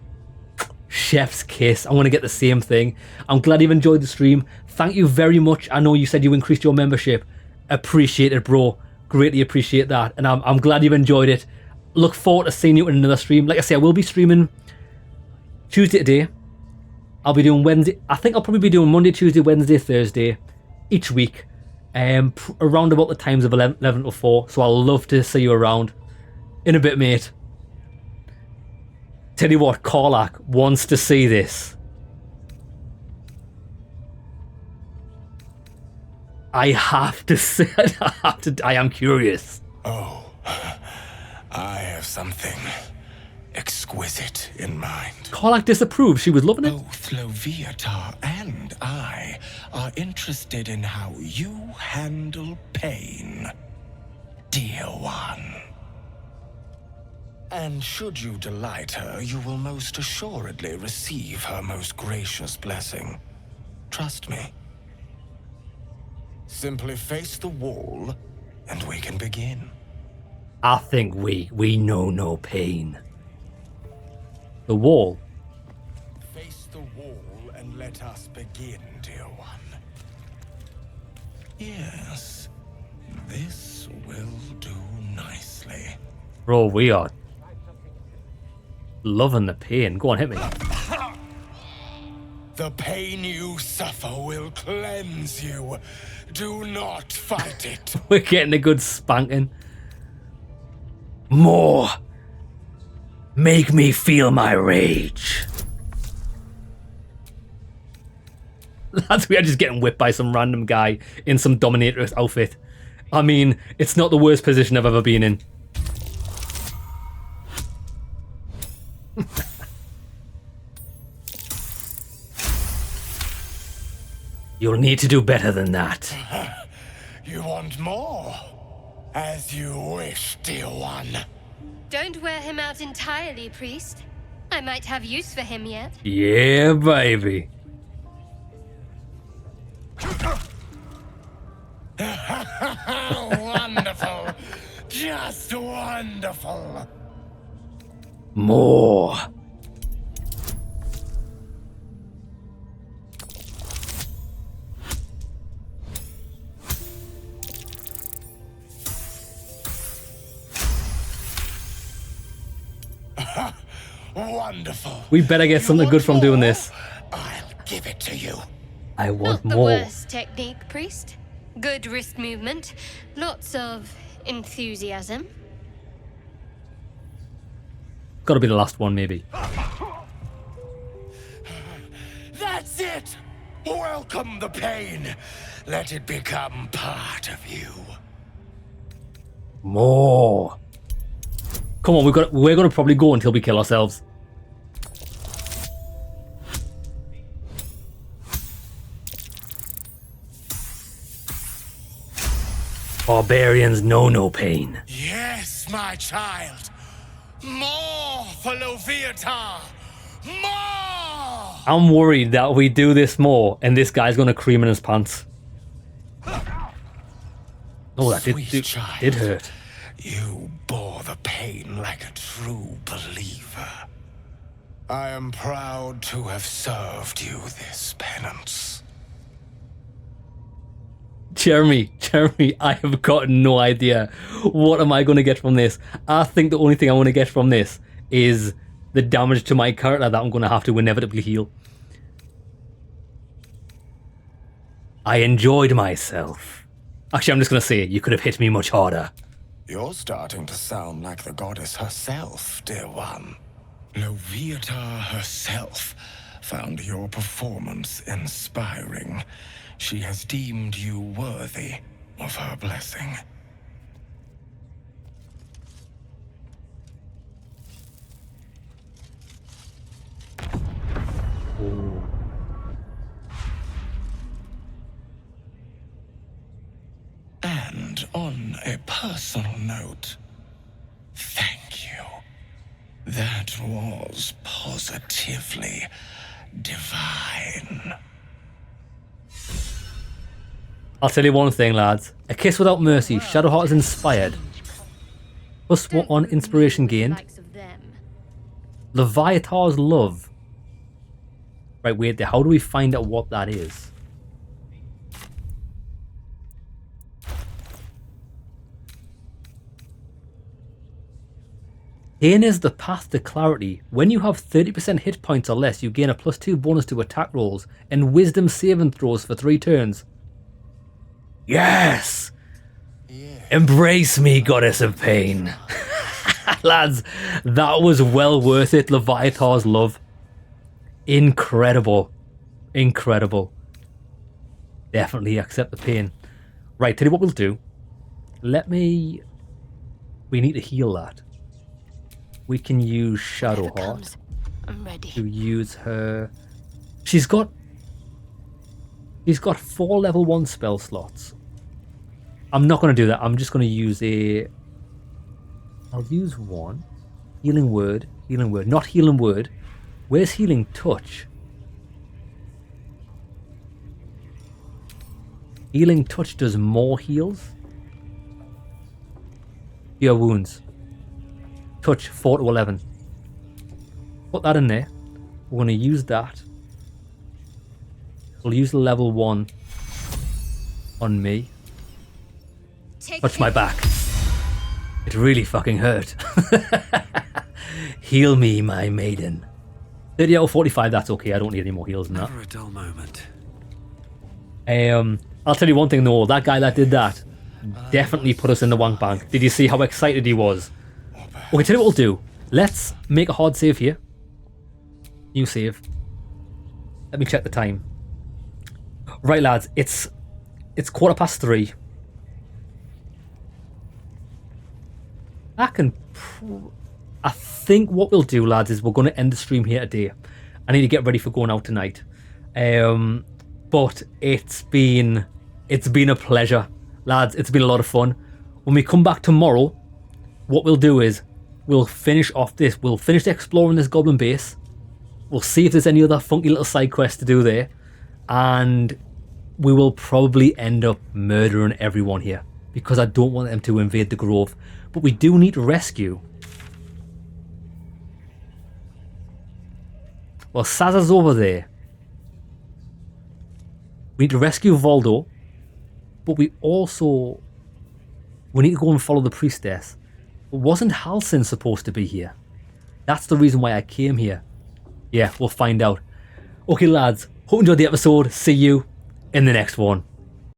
Chef's kiss. I want to get the same thing. I'm glad you've enjoyed the stream. Thank you very much. I know you said you increased your membership. Appreciate it, bro. Greatly appreciate that. And I'm glad you've enjoyed it. Look forward to seeing you in another stream. Like I say, I will be streaming Tuesday today. I'll be doing Wednesday. I think I'll probably be doing Monday, Tuesday, Wednesday, Thursday each week. Around about the times of 11 to 4. So I'll love to see you around. In a bit, mate. Tell you what, Karlak wants to see this. I have to say, I am curious. Oh, I have something exquisite in mind. Karlak disapproved. She was loving it. Both Loviatar and I are interested in how you handle pain, dear one. And should you delight her, you will most assuredly receive her most gracious blessing. Trust me. Simply face the wall, and we can begin. I think we know no pain. The wall. Face the wall and let us begin, dear one. Yes, this will do nicely. Bro, we are loving the pain. Go on, hit me. The pain you suffer will cleanse you. Do not fight it. We're getting a good spanking. More. Make me feel my rage. We are just getting whipped by some random guy in some dominatrix outfit. I mean, it's not the worst position I've ever been in. You'll need to do better than that. You want more? As you wish, dear one. Don't wear him out entirely, priest. I might have use for him yet. Yeah, baby. Wonderful. Just wonderful. More. Wonderful. We better get something good from doing this. I'll give it to you. I want Not the more. worst technique, priest. Good wrist movement. Lots of enthusiasm. Gotta be the last one, maybe. That's it. Welcome the pain. Let it become part of you. More. Come on, we're gonna probably go until we kill ourselves. Barbarians know no pain. Yes, my child. More for Loviatar. More! I'm worried that we do this more and this guy's gonna cream in his pants. Oh, that did hurt. You bore the pain like a true believer. I am proud to have served you this penance. Jeremy, I have got no idea. What am I going to get from this? I think the only thing I want to get from this is the damage to my character that I'm going to have to inevitably heal. I enjoyed myself. Actually, I'm just going to say it. You could have hit me much harder. You're starting to sound like the goddess herself, dear one. Loviatar herself found your performance inspiring. She has deemed you worthy of her blessing. Ooh. And on a personal note, thank you. That was positively divine. I'll tell you one thing, lads. A Kiss Without Mercy. Shadowheart is inspired. +1 inspiration gained. Leviathar's Love. Right, wait there. How do we find out what that is? Pain is the path to clarity. When you have 30% hit points or less, you gain a +2 bonus to attack rolls and wisdom saving throws for 3 turns. Yes! Embrace me, goddess of pain. Lads, that was well worth it. Leviathar's Love. Incredible. Incredible. Definitely accept the pain. Right, tell you what we'll do. We need to heal that. We can use Shadowheart to use her. She's got 4 level 1 spell slots. I'm not going to do that. I'm just going to use I'll use 1. Healing Word. Healing Word. Not Healing Word. Where's Healing Touch? Healing Touch does more heals. Your wounds. Touch 4 to 11. Put that in there. We're going to use that. We'll use the level 1 on me. Touch my back. It really fucking hurt. Heal me, my maiden. 30 out of 45, that's okay. I don't need any more heals than that. Never a dull moment. I'll tell you one thing though. That guy that did that definitely put us in the wank bank. Did you see how excited he was? Okay, tell you what we'll do. Let's make a hard save here. New save. Let me check the time. Right, lads. It's 3:15. I think what we'll do, lads, is we're going to end the stream here today. I need to get ready for going out tonight. But it's been a pleasure, lads. It's been a lot of fun. When we come back tomorrow, what we'll do is we'll finish off this. We'll finish exploring this goblin base. We'll see if there's any other funky little side quests to do there. And we will probably end up murdering everyone here, because I don't want them to invade the grove. But we do need to rescue. Well, Saz's over there. We need to rescue Baldur. But we need to go and follow the priestess. But wasn't Halsin supposed to be here? That's the reason why I came here. Yeah, we'll find out. Okay, lads. Hope you enjoyed the episode. See you in the next one.